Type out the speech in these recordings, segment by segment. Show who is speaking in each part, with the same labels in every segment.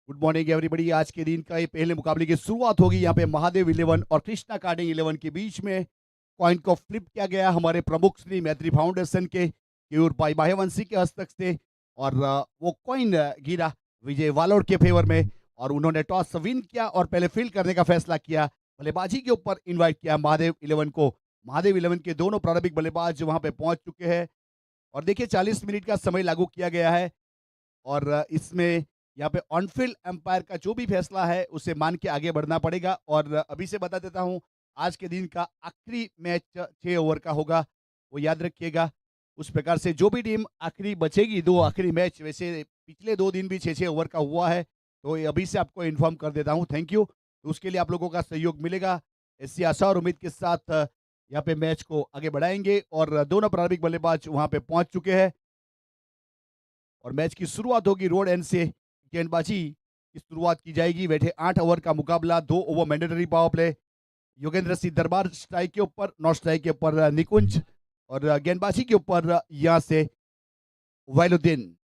Speaker 1: Good morning everybody. आज के दिन का ये पहले मुकाबले की शुरुआत होगी यहाँ पे महादेव 11 और कृष्णा कार्डिंग 11 के बीच में। कॉइन को फ्लिप किया गया हमारे प्रमुख श्री मैत्री फाउंडेशन के केयूर भाई माहेवंशी के हस्तक से। और वो कॉइन गिरा विजय वालोर के फेवर में और उन्होंने टॉस विन किया और पहले फील्ड करने का फैसला किया। बल्लेबाजी के ऊपर इन्वाइट किया महादेव 11 को। महादेव 11 के दोनों प्रारंभिक बल्लेबाज वहां पे पहुंच चुके हैं और देखिए 40 मिनट का समय लागू किया गया है। और इसमें यहाँ पे ऑन फील्ड एम्पायर का जो भी फैसला है उसे मान के आगे बढ़ना पड़ेगा। और अभी से बता देता हूँ, आज के दिन का आखिरी मैच 6 ओवर का होगा, वो याद रखिएगा। उस प्रकार से जो भी टीम आखिरी बचेगी, दो आखिरी मैच, वैसे पिछले 2 दिन भी 6-6 ओवर का हुआ है, तो ये अभी से आपको इन्फॉर्म कर देता हूँ। Thank you. तो उसके लिए आप लोगों का सहयोग मिलेगा, ऐसी आशा और उम्मीद के साथ यहाँ पे मैच को आगे बढ़ाएंगे। और दोनों प्रारंभिक बल्लेबाज वहां पे पहुंच चुके हैं और मैच की शुरुआत होगी रोड एंड से। गेंदबाजी की शुरुआत की जाएगी। बैठे 8 ओवर का मुकाबला, 2 over mandatory power play. Yogendra Singh Darbar strike के ऊपर, नॉट स्ट्राइक के ऊपर निकुंज, और गेंदबाजी के ऊपर यहाँ से वैलुद्दीन।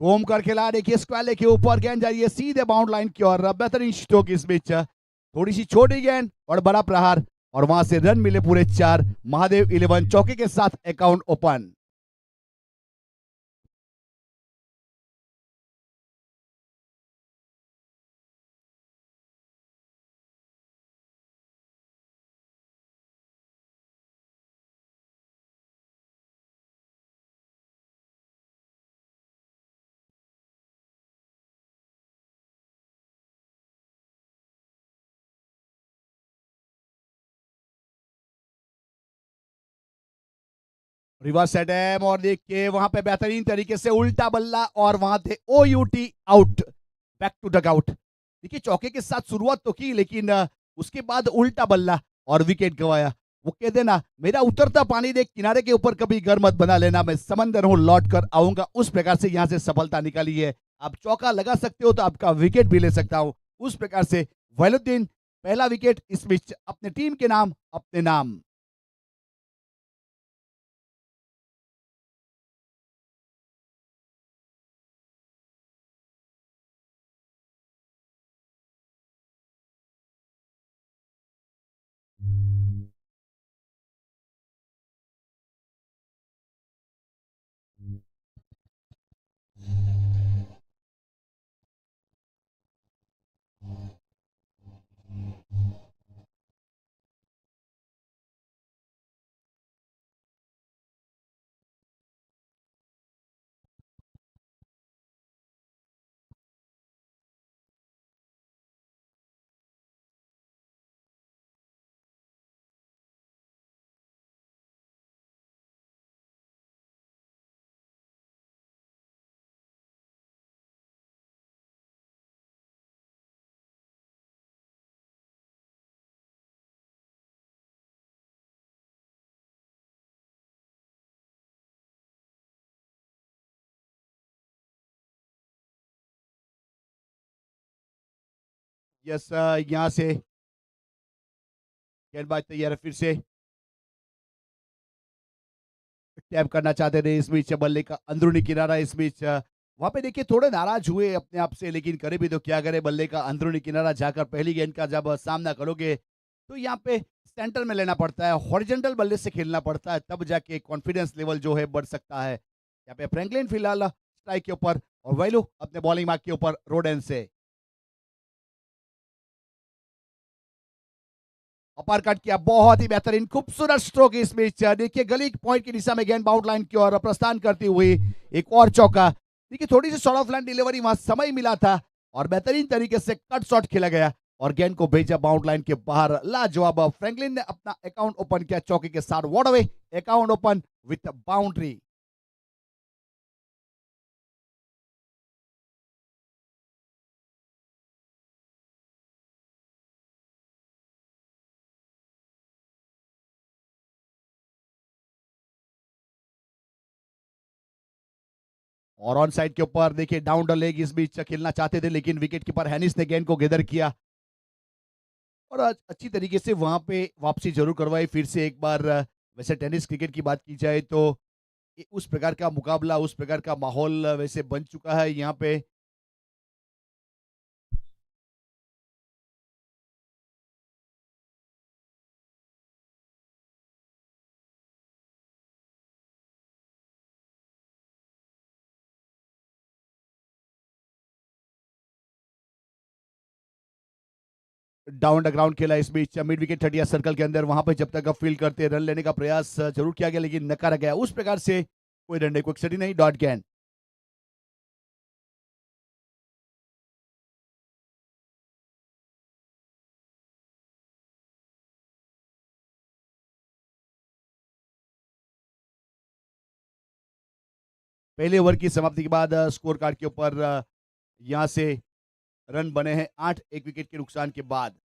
Speaker 1: घूमकर खिला, देखिए स्क्वाले के ऊपर गेंद जा रही है सीधे बाउंड लाइन की ओर। बेहतरीन स्ट्रोक इस बीच, थोड़ी सी छोटी गेंद और बड़ा प्रहार, और वहां से रन मिले पूरे 4। महादेव 11 चौके के साथ अकाउंट ओपन। रिवर्स अटैम, और देखिए वहां पे बेहतरीन तरीके से उल्टा बल्ला, और वहां थे OUT out, back to dug out. देखिए चौके के साथ शुरुआत तो की, लेकिन उसके बाद उल्टा बल्ला और विकेट गवाया। वो कह देना, मेरा उतरता पानी देख किनारे के ऊपर कभी घर मत बना लेना, मैं समंदर हूं लौट कर आऊंगा। उस प्रकार से यहां से सफलता निकाली है। आप चौका लगा सकते हो तो आपका विकेट भी ले सकता हूं। उस प्रकार से वैलुद्दीन पहला विकेट इस बीच अपने टीम के नाम, अपने नाम। यस, यहाँ से गेंदबाज तैयार है फिर से। टैप करना चाहते थे, इस बीच बल्ले का अंदरूनी किनारा, इस बीच वहां पे देखिए थोड़े नाराज हुए अपने आप से, लेकिन करे भी तो क्या करे। बल्ले का अंदरूनी किनारा जाकर पहली गेंद का जब सामना करोगे तो यहाँ पे सेंटर में लेना पड़ता है, हॉरिजॉन्टल बल्ले से खेलना पड़ता है, तब जाके कॉन्फिडेंस लेवल जो है बढ़ सकता है। यहाँ पे फ्रैंकलिन फिलहाल स्ट्राइक के ऊपर और वैलू अपने बॉलिंग मार्क के ऊपर रोडन से। अपर कट किया, बहुत ही बेहतरीन खूबसूरत स्ट्रोक इस बीच। देखिए गली पॉइंट की दिशा में गेंद बाउंड लाइन की ओर प्रस्थान करती हुई एक और चौका। देखिए थोड़ी सी शॉर्ट ऑफ लाइन डिलीवरी, वहां समय मिला था और बेहतरीन तरीके से कट शॉट खेला गया और गेंद को भेजा बाउंड लाइन के बाहर। लाजवाब, फ्रैंकलिन ने अपना अकाउंट ओपन किया चौके के साथ। What away, account open with boundary. और ऑन साइड के ऊपर देखिए डाउन द लेग इस बीच खेलना चाहते थे, लेकिन विकेट कीपर हैनिस ने गेंद को गेदर किया और आज अच्छी तरीके से वहां पे वापसी जरूर करवाई फिर से एक बार। वैसे टेनिस क्रिकेट की बात की जाए तो उस प्रकार का मुकाबला, उस प्रकार का माहौल वैसे बन चुका है यहाँ पे। डाउन द ग्राउंड खेला इस बीच मिड विकेट 30 सर्कल के अंदर, वहां पर जब तक फील्ड करते रन लेने का प्रयास जरूर किया गया लेकिन नकारा गया। उस प्रकार से कोई रन नहीं, क्विक नहीं, डॉट कैन। पहले ओवर की समाप्ति के बाद स्कोर कार्ड के ऊपर यहां से रन बने हैं 8 एक विकेट के नुकसान के बाद।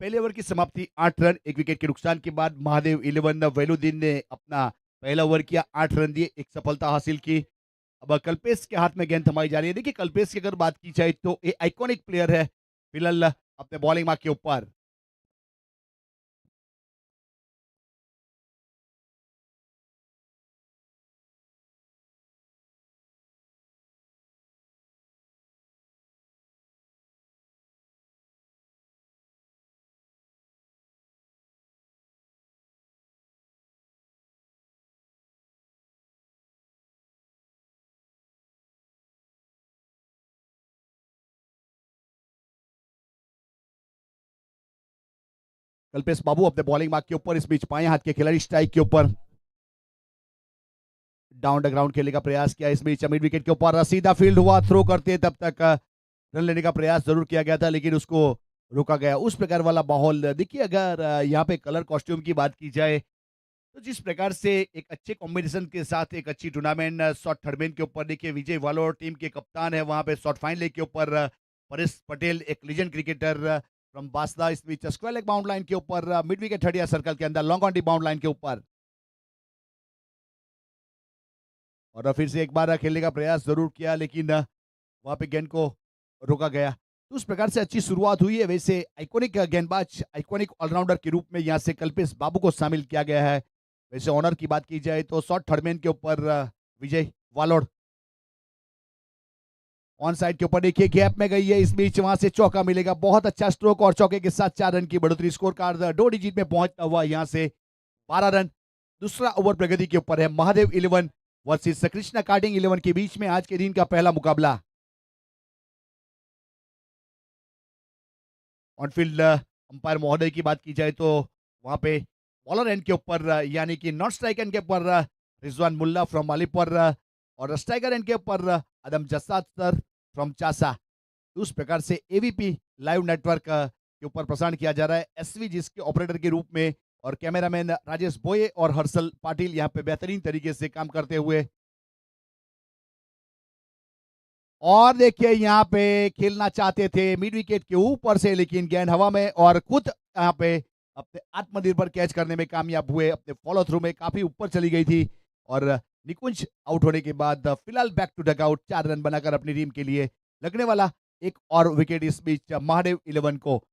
Speaker 1: पहले ओवर की समाप्ति 8 रन एक विकेट के नुकसान के बाद। महादेव 11 वेलुद्दीन ने अपना पहला ओवर किया, 8 रन दिए, एक सफलता हासिल की। अब कल्पेश के हाथ में गेंद थमाई जा रही है। देखिए कल्पेश की अगर बात की जाए तो ये आइकॉनिक प्लेयर है फिलहाल अपने बॉलिंग मार्क के ऊपर। कल्पेश बाबू अपने बॉलिंग मार्क के ऊपर, इस बीच बाएं हाथ के खिलाड़ी स्ट्राइक के ऊपर डाउन द ग्राउंड खेलने का प्रयास किया। इस बीच मिड विकेट के ऊपर सीधा फील्ड हुआ, थ्रो करते तब तक रन लेने का प्रयास जरूर किया गया था लेकिन उसको रोका गया। उस प्रकार वाला माहौल देखिए, अगर यहाँ पे कलर कॉस्ट्यूम की बात की जाए तो जिस प्रकार से एक अच्छे कॉम्बिनेशन के साथ एक अच्छी टूर्नामेंट शॉर्ट थर्डमैन के ऊपर देखिए विजय वालोर टीम के कप्तान है, वहां पे शॉर्ट फाइनल के ऊपर परेश पटेल एक लीजेंड क्रिकेटर फ्रॉम बासदा, इस बीच स्क्वायर लेग बाउंड लाइन के ऊपर मिड विकेट 30 सर्कल के अंदर long on D bound line के ऊपर, और फिर से एक बार खेलने का प्रयास जरूर किया लेकिन वहां पे गेंद को रोका गया। तो उस प्रकार से अच्छी शुरुआत हुई है। वैसे आइकॉनिक गेंदबाज, आइकॉनिक ऑलराउंडर के रूप में यहाँ से कल्पेश बाबू को शामिल किया गया है। वैसे ऑनर की बात की जाए तो शॉर्ट थर्डमैन के ऊपर विजय वालोड़ ऑन साइड के ऊपर देखिए गैप में गई है, इस बीच वहां से चौका मिलेगा। बहुत अच्छा स्ट्रोक और चौके के साथ 4 रन की बढ़ोतरी, स्कोर कार्ड 2 डिजिट में पहुंचता हुआ यहाँ से 12 रन। दूसरा ओवर प्रगति के ऊपर है। महादेव 11 वर्सेस कृष्णा कार्डिंग 11 के बीच में आज के दिन का पहला मुकाबला। ऑनफील्ड अंपायर महोदय की बात की जाए तो वहां पे बॉलर एंड के ऊपर यानी कि नॉट स्ट्राइक एंड के ऊपर रिजवान मुल्ला फ्रॉम अलीपुर और स्ट्राइकर एंड के ऊपर अदम जसाद सर फ्रॉम चासा। उस प्रकार से एवीपी लाइव नेटवर्क के ऊपर प्रसारण किया जा रहा है एसवी जिसके ऑपरेटर के रूप में, और कैमरामैन राजेश बोये और हर्षल पाटिल यहाँ पे बेहतरीन तरीके से काम करते हुए। और देखिए यहाँ पे खेलना चाहते थे मिड विकेट के ऊपर से लेकिन गेंद हवा में, और खुद यहाँ पे अपने आत्मनिर्भर कैच करने में कामयाब हुए। अपने फॉलो थ्रू में काफी ऊपर चली गई थी और निकुंज आउट होने के बाद फिलहाल back to dug out, 4 run बनाकर अपनी टीम के लिए लगने वाला एक और विकेट इस बीच महादेव 11 को।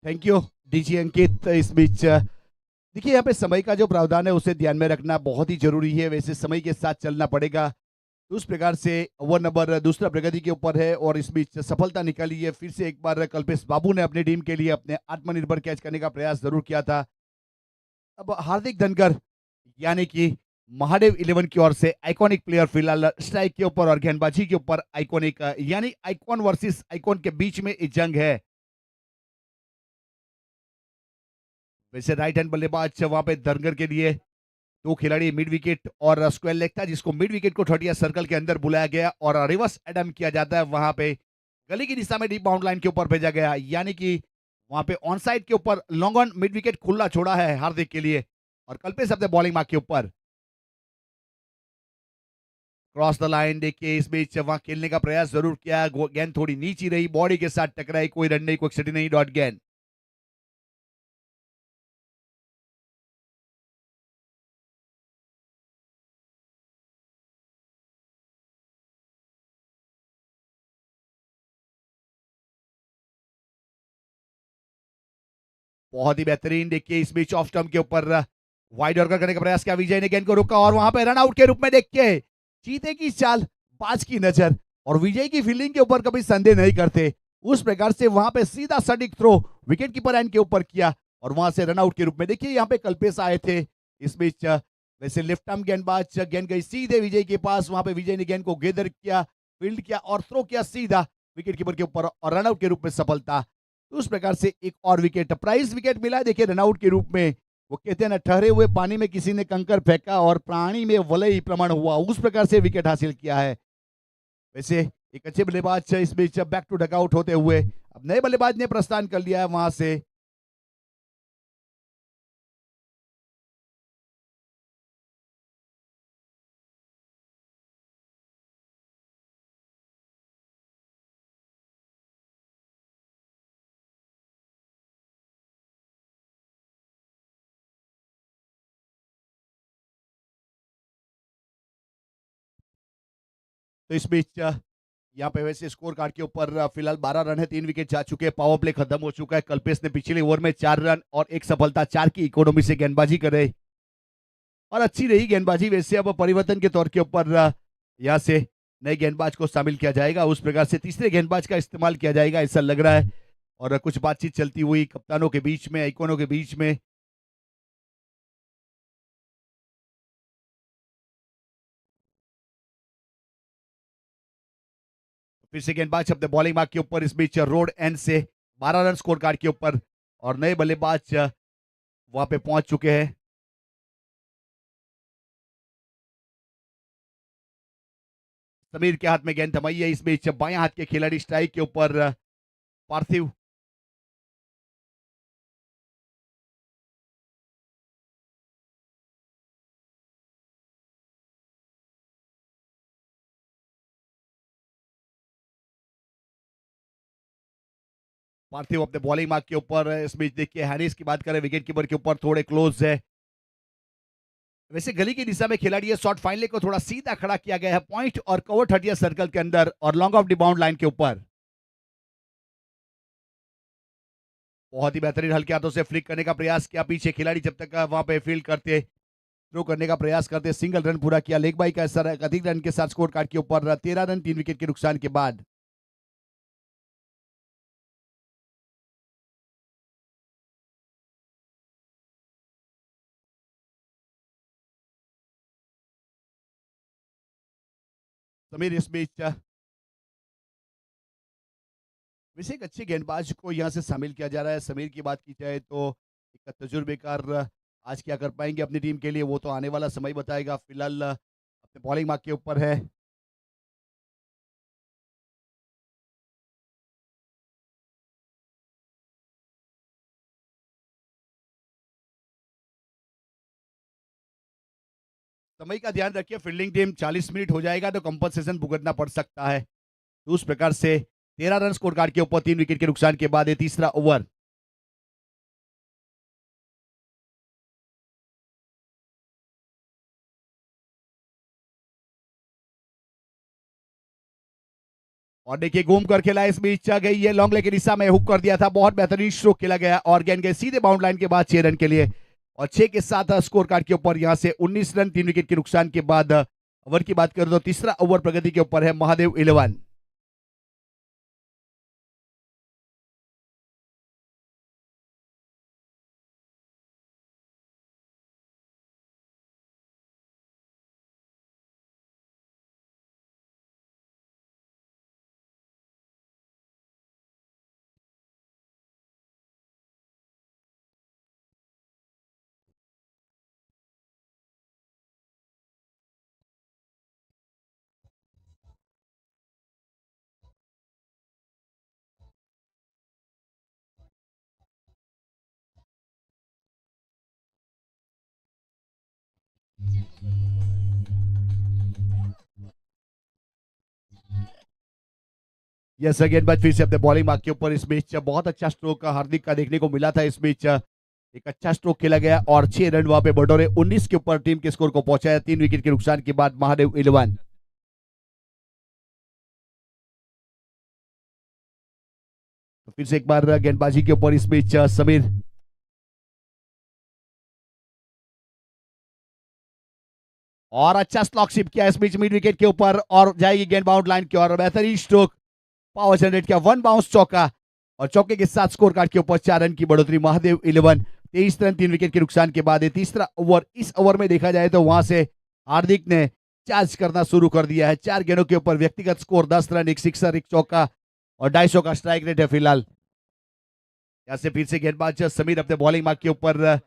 Speaker 1: थैंक यू डीजी अंकित। इस बीच देखिए यहाँ पे समय का जो प्रावधान है उसे ध्यान में रखना बहुत ही जरूरी है। वैसे समय के साथ चलना पड़ेगा। तो उस प्रकार से ओवर नंबर दूसरा प्रगति के ऊपर है और इस बीच सफलता निकाली है। फिर से एक बार कल्पेश बाबू ने अपनी टीम के लिए अपने आत्मनिर्भर कैच करने का प्रयास जरूर किया था। अब हार्दिक धनकर यानी कि महादेव 11 की ओर से आइकॉनिक प्लेयर फिलहाल स्ट्राइक के ऊपर और गेंदबाजी के ऊपर आइकॉनिक, यानी आइकॉन वर्सेस आइकॉन के बीच में एक जंग है। वैसे राइट हैंड बल्लेबाज वहां पे धनगर के लिए दो खिलाड़ी मिड विकेट और स्क्वायर लेग था, जिसको मिड विकेट को 30 सर्कल के अंदर बुलाया गया और रिवर्स एडम किया जाता है। वहां पे गली की दिशा में डीप बाउंड लाइन के ऊपर भेजा गया, यानी कि वहां पे ऑन साइड के ऊपर लॉन्ग ऑन मिड विकेट खुला छोड़ा है हार्दिक के लिए। और कल्पेश अपने बॉलिंग मार्क के ऊपर क्रॉस द लाइन, देखिए इस बीच वहां खेलने का प्रयास जरूर किया, गेंद थोड़ी नीची रही, बॉडी के साथ टकराई, कोई रन नहीं, कोई क्षति नहीं, डॉट गेंद। बहुत ही बेहतरीन, देखिए इस बीच ऑफ स्टंप के ऊपर वाइड ऑर्डर करने का प्रयास किया, विजय ने गेंद को रोका और वहां पे रन आउट के रूप में देखिए चीते की चाल, बाज की नजर और विजय की फील्डिंग के ऊपर कभी संदेह नहीं करते। उस प्रकार से वहां पे सीधा सटीक थ्रो विकेट कीपर एंड के ऊपर किया और वहां से रन आउट के रूप में देखिए यहाँ पे कल्पेश आए थे। इस बीच वैसे लेफ्ट आर्म गेंदबाज, गेंद गई सीधे विजय के पास, वहां पे विजय ने गेंद को गेदर किया, फील्ड किया और थ्रो किया सीधा विकेट कीपर के ऊपर और रन आउट के रूप में सफलता। तो उस प्रकार से एक और विकेट, प्राइज विकेट मिला देखिए रनआउट के रूप में। वो कहते हैं ना, ठहरे हुए पानी में किसी ने कंकर फेंका और प्राणी में वलय प्रमाण हुआ, उस प्रकार से विकेट हासिल किया है। वैसे एक अच्छे बल्लेबाज इस बीच बैक टू डकआउट होते हुए अब नए बल्लेबाज ने प्रस्थान कर लिया है वहां से। तो इस बीच यहाँ पे वैसे स्कोर कार्ड के ऊपर फिलहाल 12 रन है, 3 विकेट जा चुके हैं, पावर प्ले खत्म हो चुका है। कल्पेश ने पिछले ओवर में 4 रन और एक सफलता, 4 की इकोनॉमी से गेंदबाजी करे और अच्छी रही गेंदबाजी। वैसे अब परिवर्तन के तौर के ऊपर यहाँ से नए गेंदबाज को शामिल किया जाएगा, उस प्रकार से तीसरे गेंदबाज का इस्तेमाल किया जाएगा ऐसा लग रहा है। और कुछ बातचीत चलती हुई कप्तानों के बीच में, आइकॉनों के बीच में। फिर से गेंदबाज अपने बॉलिंग मार्क के ऊपर, इस बीच रोड एंड से 12 रन स्कोर कार्ड के ऊपर और नए बल्लेबाज वहां पे पहुंच चुके हैं। समीर के हाथ में गेंद थमाई है, इस बीच बाएं हाथ के खिलाड़ी स्ट्राइक के ऊपर पार्थिव। पार्थिव अपने बॉलिंग मार्क के ऊपर, इस बीच देखिए हैरिस की बात करें, विकेट कीपर के ऊपर थोड़े क्लोज है। वैसे गली की दिशा में खिलाड़ी है, शॉट फाइनली को थोड़ा सीधा खड़ा किया गया है पॉइंट और कवर 30 सर्कल के अंदर और long off the bound line के ऊपर। बहुत ही बेहतरीन हल्के हाथों से फ्लिक करने का प्रयास किया, पीछे खिलाड़ी जब तक वहां पे फील्ड करते, थ्रो करने का प्रयास करते, सिंगल रन पूरा किया, लेग बाई का असर अधिक रन के साथ स्कोर कार्ड के ऊपर 13 रन 3 विकेट के नुकसान के बाद। समीर इस बीच वैसे एक अच्छे गेंदबाज को यहाँ से शामिल किया जा रहा है। समीर की बात की जाए तो एक तजुर्बेकार आज क्या कर पाएंगे अपनी टीम के लिए, वो तो आने वाला समय बताएगा। फिलहाल अपने बॉलिंग मार्क के ऊपर है। समय का ध्यान रखिए, फील्डिंग टीम 40 मिनट हो जाएगा तो कंपनसेशन भुगतना पड़ सकता है। तो उस प्रकार से 13 रन स्कोर कार्ड के ऊपर 3 विकेट के नुकसान के बाद ये तीसरा ओवर। और देखिए घूम कर खेला, इस बीच आ गई है लॉन्ग लेग की दिशा में, हुक कर दिया था, बहुत बेहतरीन स्ट्रोक खेला गया और गेंद गए सीधे बाउंड लाइन के बाद 6 रन के लिए और 6 के साथ स्कोर कार्ड के ऊपर यहां से 19 रन 3 विकेट के नुकसान के बाद ओवर की बात करें तो तीसरा ओवर प्रगति के ऊपर है महादेव 11। यस गेंदबाज फिर से अपने बॉलिंग मार्क के ऊपर। इस मैच बहुत अच्छा स्ट्रोक हार्दिक का देखने को मिला था। इस मैच एक अच्छा स्ट्रोक खेला गया और 6 रन वहां पे बटोरे 19 के ऊपर टीम के स्कोर को पहुंचाया 3 विकेट के नुकसान के बाद महादेव 11। तो फिर से एक बार गेंदबाजी के ऊपर इस मैच समीर। और अच्छा स्लॉक शिप किया इस बीच मिड विकेट के ऊपर और जाएगी गेंद बाउंड लाइन की और बेहतरीन स्ट्रोक पावर जनरेट किया। 1 बाउंस चौका और चौके के साथ स्कोर कार्ड के ऊपर 4 रन की बढ़ोतरी। महादेव 11 23 रन 3 विकेट के नुकसान के बाद तीसरा ओवर। इस ओवर में देखा जाए तो वहां से हार्दिक ने चार्ज करना शुरू कर दिया है। 4 गेंदों के ऊपर व्यक्तिगत स्कोर 10 रन, एक सिक्सर, एक चौका और 250 का स्ट्राइक रेट है फिलहाल। यहां से फिर से गेंदबाज समीर अपने बॉलिंग मार्क के ऊपर।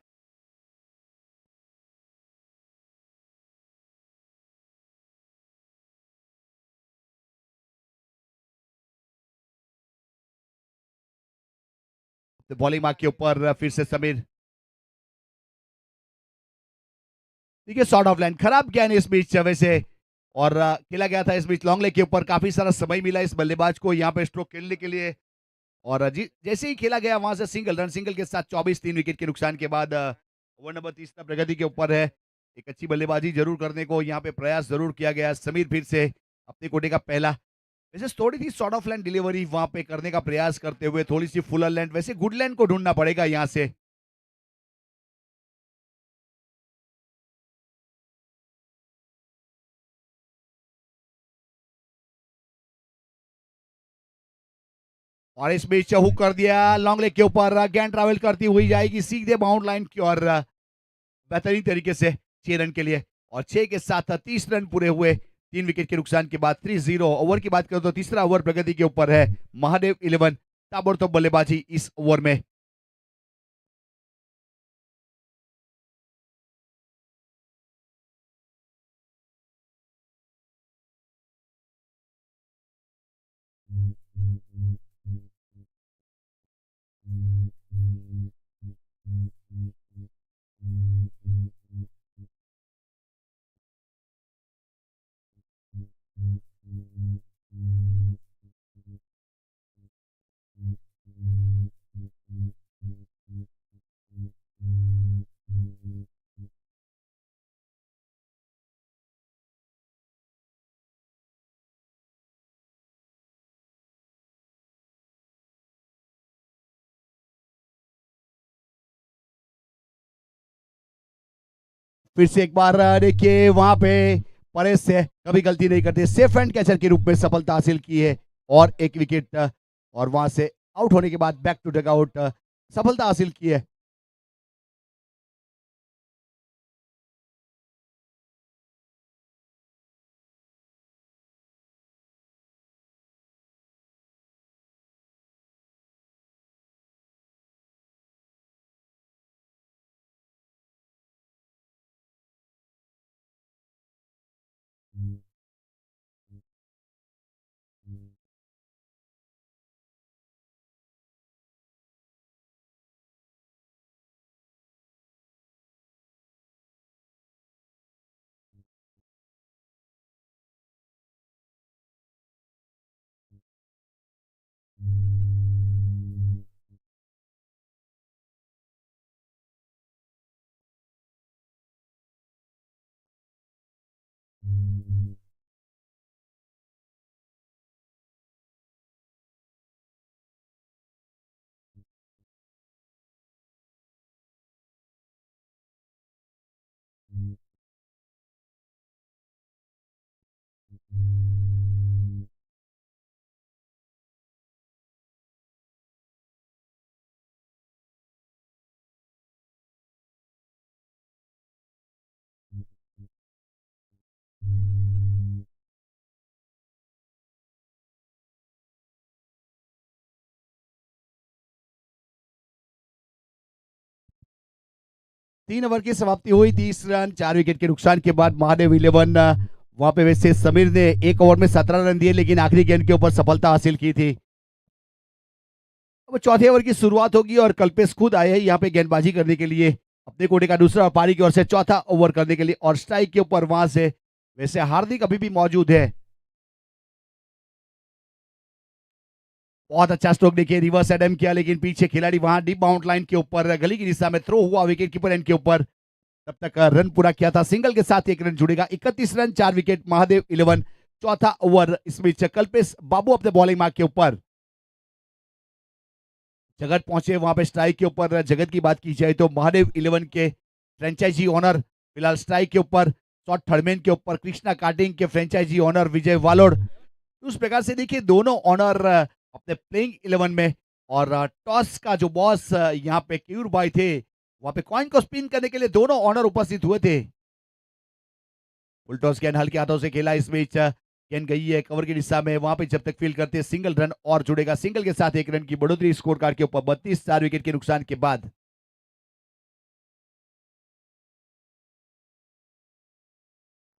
Speaker 1: बॉलिंग मार्क के ऊपर फिर से समीर। देखिए शॉर्ट ऑफ लाइन खराब किया इस बीच वैसे और खेला गया था इस बीच लॉन्ग लेग के ऊपर। काफी सारा समय मिला इस बल्लेबाज को यहाँ पे स्ट्रोक खेलने के लिए और जैसे ही खेला गया वहां से सिंगल रन, सिंगल के साथ 24 3 विकेट के नुकसान के बाद ओवर नंबर 30 प्रगति के ऊपर है। एक अच्छी बल्लेबाजी जरूर करने को यहाँ पे प्रयास जरूर किया गया। समीर फिर से अपने कोटे का पहला। वैसे थोड़ी सी शॉर्ट ऑफ लाइन डिलीवरी वहां पे करने का प्रयास करते हुए थोड़ी सी फुलर लैंड, वैसे गुड लैंड को ढूंढना पड़ेगा यहाँ से। और इस बीच हुक कर दिया लॉन्ग लेग के ऊपर। गेंद ट्रैवल करती हुई जाएगी सीधे बाउंड लाइन की और बेहतरीन तरीके से 6 रन के लिए और 6 के साथ 30 रन पूरे हुए 3 विकेट के नुकसान के बाद 3-0। ओवर की बात करें तो तीसरा ओवर प्रगति के ऊपर है। महादेव 11 ताबड़तोड़ बल्लेबाजी इस ओवर में। फिर से एक बार देखिए वहां पे परेश से कभी गलती नहीं करते, सेफ एंड कैचर के रूप में सफलता हासिल की है और 1 विकेट और वहां से आउट होने के बाद बैक टू डगआउट सफलता हासिल की है। Mm-hmm. 3 ओवर की समाप्ति हुई, 30 रन 4 विकेट के नुकसान के बाद महादेव 11 वहां पे वैसे समीर ने 1 ओवर में 17 रन दिए लेकिन आखिरी गेंद के ऊपर सफलता हासिल की थी। अब चौथे ओवर की शुरुआत होगी और कल्पेश खुद आए हैं यहाँ पे गेंदबाजी करने के लिए अपने कोटे का दूसरा और पारी की ओर से चौथा ओवर करने के लिए और स्ट्राइक के ऊपर वहां से वैसे हार्दिक अभी भी मौजूद है। बहुत अच्छा स्ट्रोक देखिए, रिवर्स एडम किया लेकिन पीछे खिलाड़ी वहां डीप बाउंड लाइन के ऊपर गली की दिशा में थ्रो हुआ विकेट कीपर एंड के ऊपर। तब तक रन पूरा किया था, सिंगल के साथ एक रन जुड़ेगा। 31 रन 4 विकेट महादेव 11। चौथा ओवर इस बीच कल्पेश बाबू अपने बॉलिंग मार्क के ऊपर। जगत पहुंचे वहां पे स्ट्राइक के ऊपर। जगत की बात की जाए तो महादेव 11 के फ्रेंचाइजी ओनर फिलहाल स्ट्राइक के ऊपर। शॉट थर्डमैन के ऊपर कृष्णा कार्डिंग के फ्रेंचाइजी ओनर विजय वालोड। उस प्रकार से देखिए दोनों ओनर अपने प्लेइंग 11 में और टॉस का जो बॉस यहाँ पे केयूर भाई थे वहां पे कॉइन को स्पिन करने के लिए दोनों ओनर उपस्थित हुए थे। फुल टॉस गेंद हल्के हाथों से खेला, इस बीच गेंद गई है कवर की दिशा में। वहां पे जब तक फील्ड करते सिंगल रन और जुड़ेगा, सिंगल के साथ एक रन की बढ़ोतरी स्कोर कार्ड के ऊपर 32 4 विकेट के नुकसान के बाद।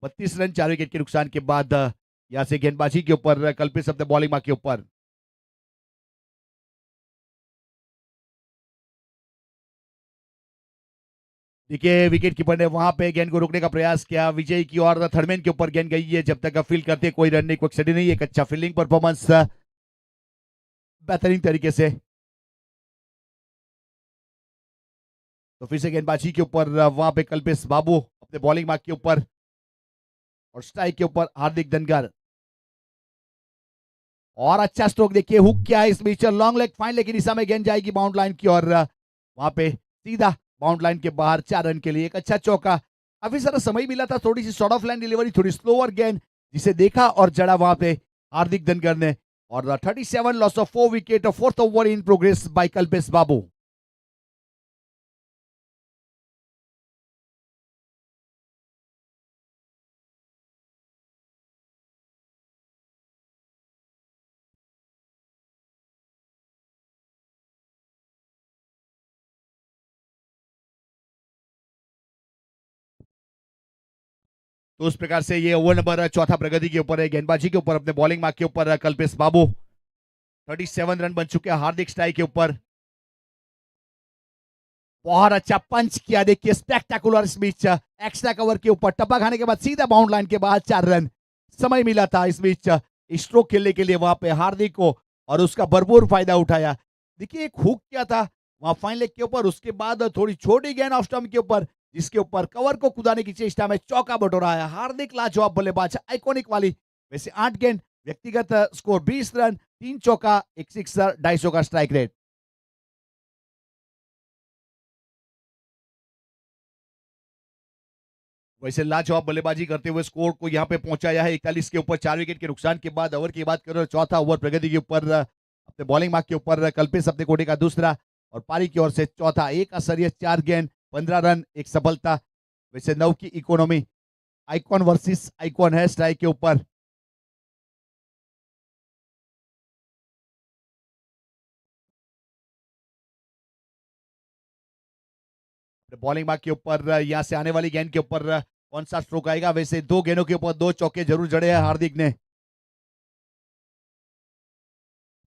Speaker 1: 32 रन 4 विकेट के नुकसान के बाद यहां से गेंदबाजी के ऊपर कल्पेश अपने बॉलिंग मार्क के ऊपर। देखिए विकेट कीपर ने वहां पे गेंद को रोकने का प्रयास किया विजय की और थर्डमैन के ऊपर गेंद गई है। जब तक फील्ड करते कोई रन नहीं, कोई स्टडी नहीं। एक अच्छा फील्डिंग परफॉर्मेंस बेहतरीन तरीके से। तो फिर से गेंदबाजी के ऊपर वहां पे कल्पेश बाबू अपने बॉलिंग मार्क के ऊपर और स्ट्राइक के ऊपर हार्दिक धनगर। और अच्छा स्ट्रोक देखिए, हुक किया इस बीच लॉन्ग लेग फाइन लेग की दिशा में गेंद जाएगी बाउंड लाइन की और वहां पे सीधा बाउंड लाइन के बाहर 4 रन के लिए एक अच्छा चौका। काफी सारा समय मिला था, थोड़ी सी शॉर्ट ऑफ लाइन डिलीवरी, थोड़ी स्लोअर गेंद जिसे देखा और जड़ा वहां पे हार्दिक धनगर ने। और 37 loss of 4 wicket, fourth over in progress by Kalpesh Babu. तो उस प्रकार से ये ओवर नंबर चौथा प्रगति के ऊपर है। गेंदबाजी के ऊपर अपने बॉलिंग मार्क के ऊपर कल्पेश बाबू। 37 रन बन चुके हैं हार्दिक स्ट्राइक के ऊपर। बहुत अच्छा पंच किया देखिए, स्पेक्टेकुलर इस बीच एक्स्ट्रा कवर के ऊपर टप्पा खाने के बाद सीधा बाउंड लाइन के बाद 4 रन। समय मिला था इस बीच स्ट्रोक खेलने के लिए वहां पे हार्दिक को और उसका भरपूर फायदा उठाया। देखिए एक हुक किया था वहां फाइन लेग के ऊपर, उसके बाद थोड़ी छोटी गेंद ऑफ स्टंप के ऊपर जिसके ऊपर कवर को कुदाने की चेष्टा में चौका बटोराया हार्दिक। लाजवाब बल्लेबाज, आइकॉनिक वाली। वैसे 8 गेंद, व्यक्तिगत स्कोर 20 रन, 3 चौका, 1 सिक्सर, 250 का स्ट्राइक रेट। वैसे लाजवाब बल्लेबाजी करते हुए स्कोर को यहां पे पहुंचाया है 41 के ऊपर 4 विकेट के नुकसान के बाद। ओवर की बात करें, चौथा ओवर प्रगति के ऊपर अपने बॉलिंग मार्क के ऊपर कल्पेश अपने कोटे का दूसरा और पारी की ओर से चौथा। एक असरियत 4 गेंद 15 रन, एक सफलता। वैसे 9 की इकोनॉमी। आइकॉन वर्सेस आइकॉन है स्ट्राइक के ऊपर। बॉलिंग मार्क के ऊपर यहां से आने वाली गेंद के ऊपर कौन सा स्ट्रोक आएगा। वैसे 2 गेंदों के ऊपर 2 चौके जरूर जड़े हैं हार्दिक ने।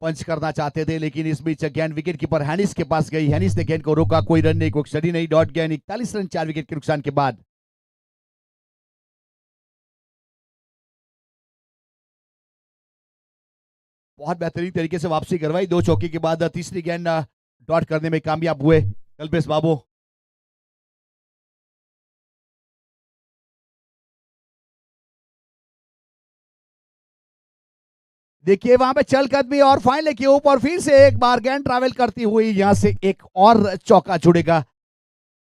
Speaker 1: पंच करना चाहते थे लेकिन इस बीच गेंद विकेट कीपर हैनिस के पास गई। हैनिस ने गेंद को रोका, कोई रन नहीं, कोई स्टडी नहीं। डॉट गेंद 41 रन 4 विकेट के नुकसान के बाद। बहुत बेहतरीन तरीके से वापसी करवाई 2 चौके के बाद। तीसरी गेंद डॉट करने में कामयाब हुए कल्पेश बाबू। देखिए वहां पे चल कदमी और फाइन लेग के ऊपर फिर से एक बार गेंद ट्रैवल करती हुई यहां से एक और चौका जुड़ेगा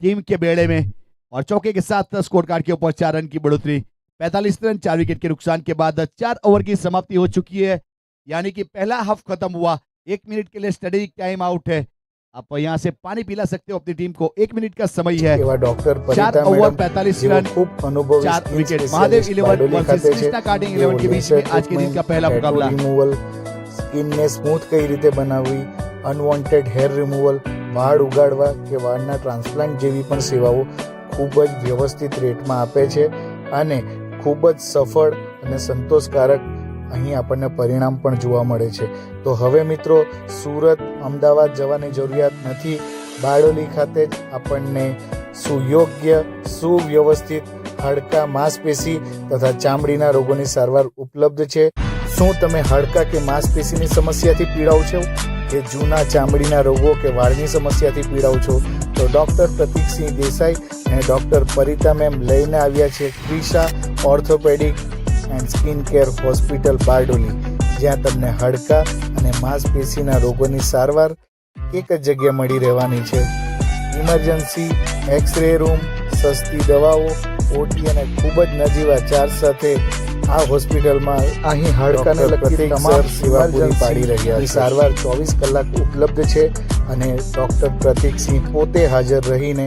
Speaker 1: टीम के बेड़े में और चौके के साथ स्कोर कार्ड के ऊपर 4 रन की बढ़ोतरी। 45 रन 4 विकेट के नुकसान के बाद 4 ओवर की समाप्ति हो चुकी है, यानी कि पहला हाफ खत्म हुआ। 1 मिनट के लिए स्टडी टाइम आउट है। आप यहाँ से पानी पिला सकते हो अपनी टीम को। 1 मिनट का समय है।
Speaker 2: Doctor
Speaker 1: 4 over 45 run, 4 wicket. Mahadev 11 versus Krishna carding 11 के बीच में आज के दिन का पहला मुकाबला।
Speaker 2: રિમૂવલ, સ્કિનને સ્મૂથ કઈ રીતે બનાવવી, અનવોન્ટેડ હેર રિમૂવલ, વાળ ઉગાડવા કે વાળના ટ્રાન્સપ્લાન્ટ જેવી પણ સેવાઓ ખૂબ જ વ્યવસ્થિત રેટમાં આપે છે અને ખૂબ જ સફળ અને સંતોષકારક અહીં આપણને પરિણામ પણ જોવા મળે છે। તો હવે મિત્રો સુરત, અમદાવાદ જવાની જરૂરિયાત નથી, બારડોલી ખાતે જ આપણને સુયોગ્ય સુવ્યવસ્થિત હાડકા માંસપેશી તથા ચામડીના રોગોની સારવાર ઉપલબ્ધ છે। શું તમે હાડકા કે માંસપેશીની સમસ્યાથી પીડાઓ છો કે જૂના ચામડીના રોગો કે વાળની સમસ્યાથી પીડાઓ છો તો ડૉક્ટર પ્રતીકસિંહ દેસાઈ અને ડૉક્ટર પરિતા મેમ લઈને આવ્યા છે Krisha orthopaedic and skin care hospital Bardoli, જ્યાં તમને હાડકા અને માંસપેશીના રોગોની સારવાર એક જ જગ્યાએ મળી રહેવાની છે। ઇમરજન્સી, એક્સરે રૂમ, સસ્તી દવાઓ, ઓટી અને ખૂબ જ નજીવા ચાર્જ સાથે આ હોસ્પિટલમાં અહીં હાડકાને લગતી તમામ સેવા પૂરી પાડી રહ્યા છે। સારવાર 24 કલાક ઉપલબ્ધ છે અને ડૉક્ટર પ્રતીકસિંહ પોતે હાજર રહીને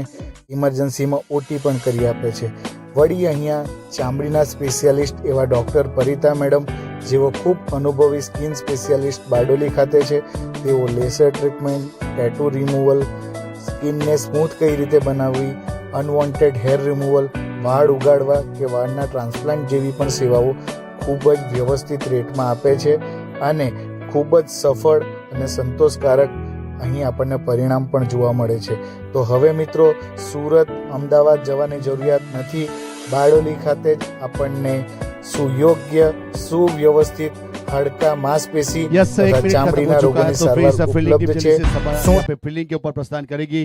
Speaker 2: ઇમરજન્સીમાં ઓટી પણ કરી આપે છે। વળી અહીંયા ચામડીના સ્પેશિયાલિસ્ટ એવા ડૉક્ટર પરિતા મેડમ, જેઓ ખૂબ અનુભવી સ્કિન સ્પેશિયાલિસ્ટ બારડોલી ખાતે છે, તેઓ લેસર ટ્રીટમેન્ટ, ટેટુ રિમૂવલ, સ્કિનને સ્મૂથ કઈ રીતે બનાવવી, અનવોન્ટેડ હેર રિમૂવલ, વાળ ઉગાડવા કે વાળના ટ્રાન્સપ્લાન્ટ જેવી પણ સેવાઓ ખૂબ જ વ્યવસ્થિત રેટમાં આપે છે અને ખૂબ જ સફળ અને સંતોષકારક અહીં આપણને પરિણામ પણ જોવા મળે છે। તો હવે મિત્રો સુરત, અમદાવાદ જવાની જરૂરિયાત નથી, બારડોલી ખાતે જ આપણને સુયોગ્ય સુવ્યવસ્થિત हाड़का मांसपेशी तथा चामड़ीना रोगों की सारवार उपलब्ध है।
Speaker 1: यहाँ पे फिलिंग के ऊपर प्रस्थान करेगी।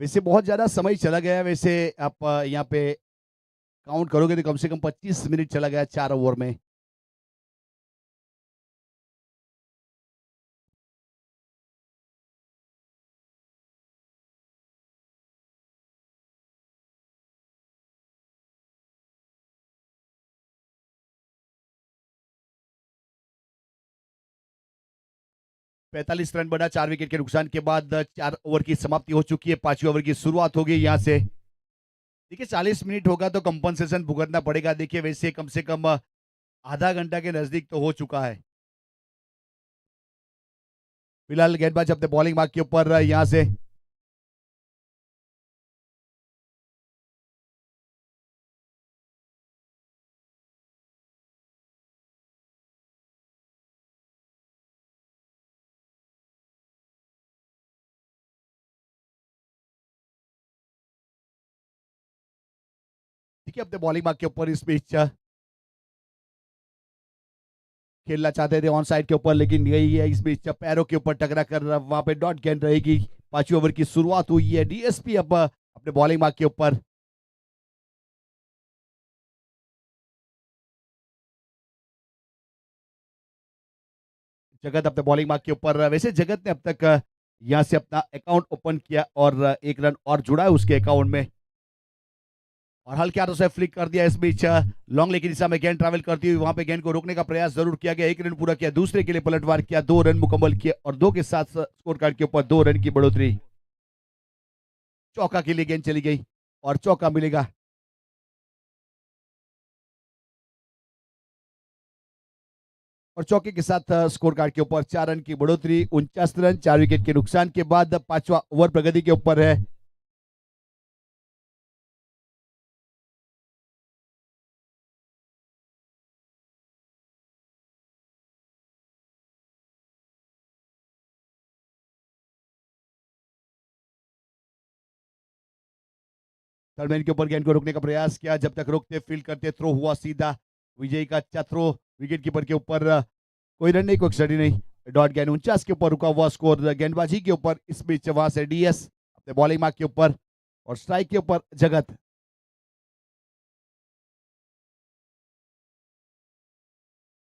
Speaker 1: वैसे बहुत ज्यादा समय चला गया, वैसे आप यहाँ पे काउंट करोगे तो कम से कम 25 मिनट चला गया 4 ओवर में। पैंतालीस रन बना 4 विकेट के नुकसान के बाद 4 ओवर की समाप्ति हो चुकी है। 5वें ओवर की शुरुआत होगी यहाँ से। देखिए 40 मिनट होगा तो कंपनसेशन भुगतना पड़ेगा। देखिए वैसे कम से कम आधा घंटा के नजदीक तो हो चुका है। फिलहाल गेंदबाज अपने बॉलिंग मार्क के ऊपर यहाँ से देखिए अपने बॉलिंग मार्क के ऊपर इस पिच खेलना चाहते थे ऑन साइड के ऊपर, लेकिन यही है इस बीच पैरों के ऊपर टकरा कर वहां पे डॉट गेंद रहेगी। 5वें ओवर की शुरुआत हुई है। डीएसपी अब अपने बॉलिंग मार्क के ऊपर। जगत अपने बॉलिंग मार्क के ऊपर। वैसे जगत ने अब तक यहां से अपना अकाउंट ओपन किया और 1 रन और जुड़ा है उसके अकाउंट में, और हल्के हाथों से फ्लिक कर दिया। इस बीच लॉन्ग लेग की दिशा में गेंद ट्रैवल करती हुई वहां पे गेंद को रोकने का प्रयास जरूर किया गया। 1 रन पूरा किया, दूसरे के लिए पलटवार किया, 2 रन मुकम्मल किए और 2 के साथ स्कोर कार्ड के ऊपर 2 रन की बढ़ोतरी। चौका के लिए गेंद चली गई और चौका मिलेगा। और चौके के साथ स्कोर कार्ड के ऊपर 4 रन की बढ़ोतरी। 49 रन 4 विकेट के नुकसान के बाद 5वां ओवर प्रगति के ऊपर है। थर्डमैन के ऊपर गेंद को रोकने का प्रयास किया, जब तक रोकते फील्ड करते थ्रो हुआ सीधा। विजय का अच्छा थ्रो विकेट कीपर के ऊपर, कोई रन नहीं, कोई स्टडी नहीं, डॉट गेंद। 49 के ऊपर रुका हुआ स्कोर गेंदबाजी के ऊपर। इस बीच वहां से डीएस अपने बॉलिंग मार्क के ऊपर और स्ट्राइक के ऊपर जगत।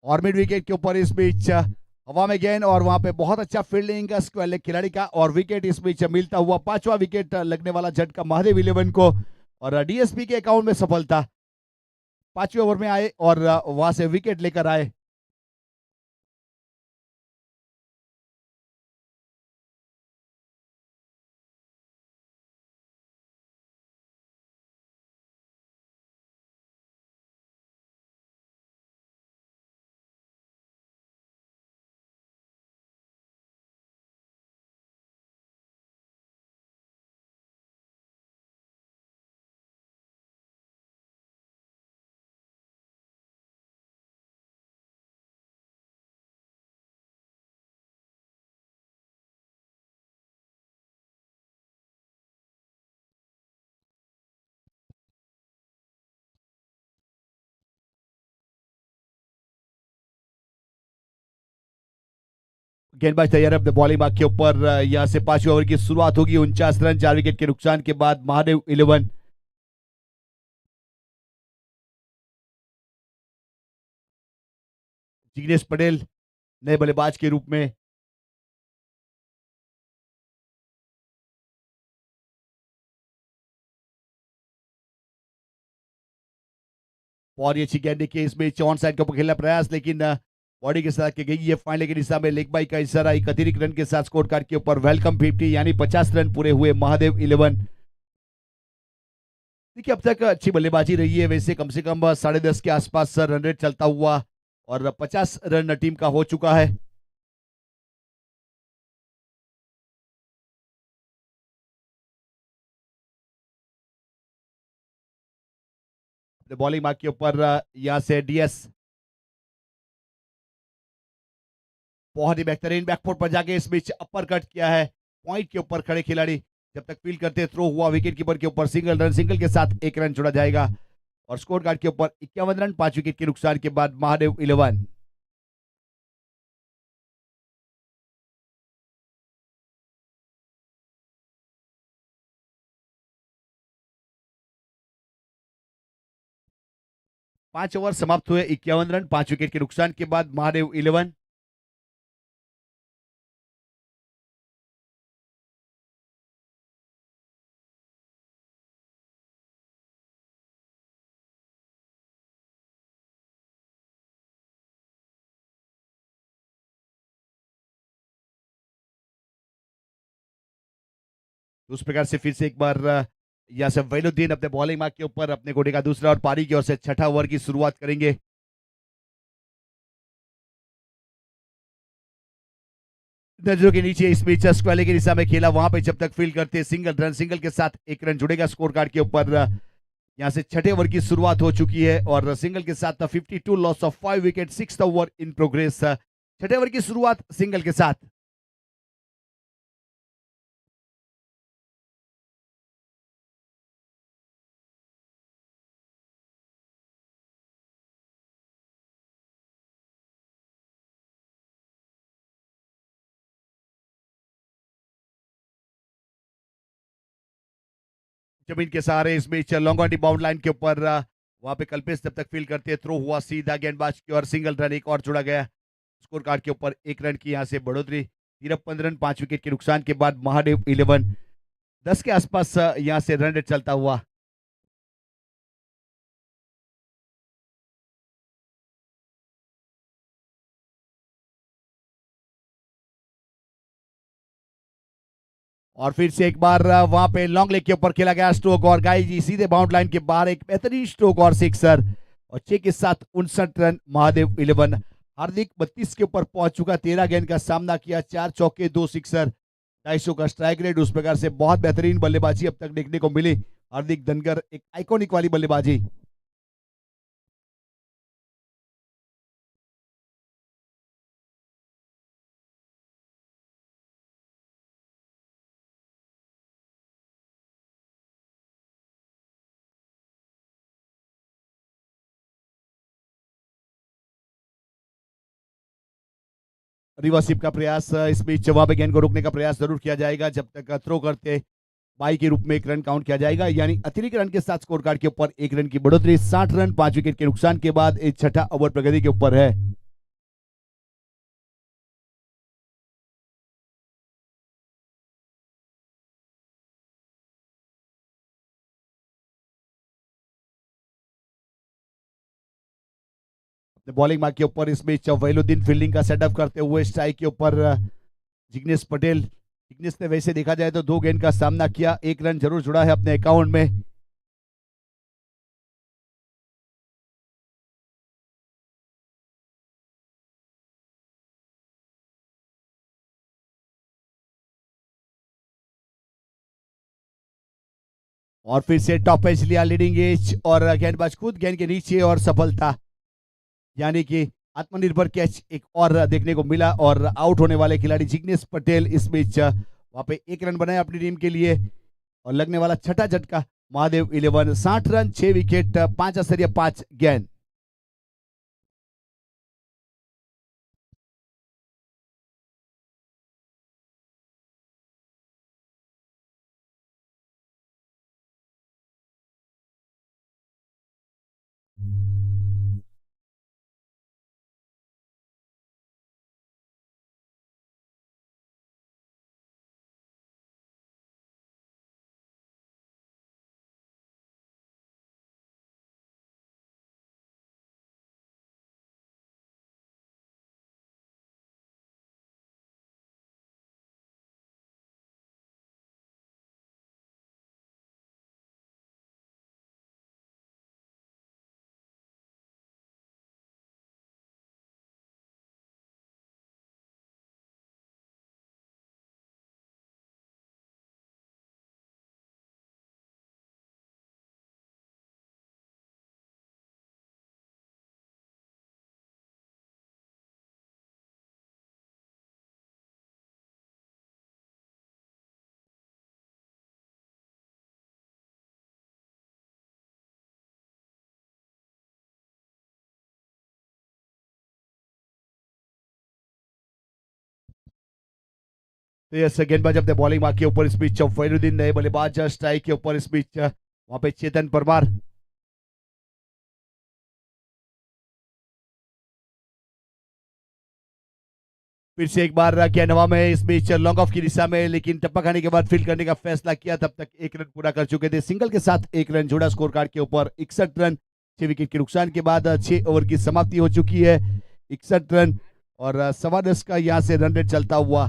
Speaker 1: और मिड विकेट के ऊपर इस बीच हवा में गेंद और वहां पे बहुत अच्छा फील्डिंग स्क्वायर लेग खिलाड़ी का, और विकेट इस बीच मिलता हुआ। 5वां विकेट लगने वाला झटका महादेव 11 को, और डीएसपी के अकाउंट में सफलता। 5वें ओवर में आए और वहां से विकेट लेकर आए। गेंदबाज तैयार है अपने बॉलिंग मार्क के ऊपर। यहाँ से 5वें ओवर की शुरुआत होगी। 49 रन 4 विकेट के नुकसान के बाद महादेव 11 जिग्नेश पटेल नए बल्लेबाज के रूप में। बहुत ही अच्छी गेंद देखिए इसमें ऑन साइड के ऊपर खेलने का प्रयास, लेकिन बॉडी के साथ की गई है फाइनल के दिशा में। लेग बाई का इशारा एक अतिरिक्त रन के साथ स्कोर कार्ड के ऊपर वेलकम 50 यानी 50 रन पूरे हुए महादेव 11। देखिए अब तक अच्छी बल्लेबाजी रही है, वैसे कम से कम 10.5 के आसपास रन रेट चलता हुआ और 50 रन टीम का हो चुका है। बॉलिंग मार्क के ऊपर यहाँ से डीएस बहुत ही बेहतरीन बैकफुट पर जाके इस बीच अपर कट किया है। पॉइंट के ऊपर खड़े खिलाड़ी जब तक फील्ड करते थ्रो हुआ विकेट कीपर के ऊपर सिंगल के साथ 1 रन जोड़ा जाएगा और स्कोर कार्ड के ऊपर 51 रन 5 विकेट के नुकसान के बाद महादेव 11। पांच ओवर समाप्त हुए, 51 रन 5 विकेट के नुकसान के बाद महादेव 11। उस प्रकार से फिर से एक बार यहाँ से वैलुद्दीन अपने बॉलिंग मार्क के ऊपर अपने कोटे का दूसरा और पारी की ओर से छठा ओवर की शुरुआत करेंगे। नजरों के नीचे इस बीच स्क्वाले की दिशा में खेला, वहां पे जब तक फील्ड करते सिंगल के साथ 1 रन जुड़ेगा स्कोर कार्ड के ऊपर। यहाँ से छठे ओवर की शुरुआत हो चुकी है और सिंगल के साथ 52 loss of 5 wicket 6th over in progress. छठे ओवर की शुरुआत सिंगल के साथ। जमीन के सहारे इस बीच long on the bound line के ऊपर वहां पे कल्पेश जब तक फील्ड करते थ्रो हुआ सीधा गेंदबाज की और सिंगल रन एक और जुड़ा गया स्कोर कार्ड के ऊपर। 1 रन की यहाँ से बढ़ोतरी। 53 रन 5 विकेट के नुकसान के बाद महादेव 11 10 के आसपास यहाँ से रन रेट चलता हुआ। और फिर से एक बार वहां पे लॉन्ग लेग के ऊपर खेला गया स्ट्रोक और गाई जी सीधे बाउंड लाइन के बाहर एक बेहतरीन स्ट्रोक और सिक्सर और 6 के साथ 59 रन महादेव 11। हार्दिक 32 के ऊपर पहुंच चुका, 13 गेंद का सामना किया, 4 चौके 2 सिक्सर, 250 का स्ट्राइक रेट। उस प्रकार से बहुत बेहतरीन बल्लेबाजी अब तक देखने को मिली। हार्दिक धनगर एक आइकॉनिक वाली बल्लेबाजी। रिवर्सिप का प्रयास इस बीच वहां पे गेंद को रोकने का प्रयास जरूर किया जाएगा जब तक थ्रो करते बाई के रूप में 1 रन काउंट किया जाएगा, यानी अतिरिक्त रन के साथ स्कोर कार्ड के ऊपर 1 रन की बढ़ोतरी। 60 रन 5 विकेट के नुकसान के बाद एक छठा ओवर प्रगति के ऊपर है। बॉलिंग मार्क के ऊपर इस बीच वैलुद्दीन फील्डिंग का सेटअप करते हुए स्ट्राइक के ऊपर जिग्नेश पटेल। जिग्नेश ने वैसे देखा जाए तो 2 गेंद का सामना किया, 1 रन जरूर जुड़ा है अपने अकाउंट में। और फिर से टॉप एज लिया लीडिंग एज और गेंदबाज खुद गेंद के नीचे और सफलता, यानी कि आत्मनिर्भर कैच एक और देखने को मिला और आउट होने वाले खिलाड़ी जिग्नेश पटेल इस बीच वहां पे 1 रन बनाया अपनी टीम के लिए और लगने वाला छठा झटका महादेव 11। 60 रन 6 विकेट 5 असरिया 5 गेंद। तो ये गेंदबाज अपने बॉलिंग मार्क के ऊपर इस बीच फैरुद्दीन नए बल्लेबाज स्ट्राइक के ऊपर इस बीच वहां पे चेतन परमार। फिर से एक बार किया नवा में इस बीच लॉन्ग ऑफ की दिशा में, लेकिन टप्पा खाने के बाद फील्ड करने का फैसला किया। तब तक एक रन पूरा कर चुके थे, सिंगल के साथ एक रन जोड़ा स्कोर कार्ड के ऊपर 61 रन। 6 विकेट के नुकसान के बाद 6 ओवर की समाप्ति हो चुकी है। 61 रन और 10.25 का यहाँ से रन रेट चलता हुआ।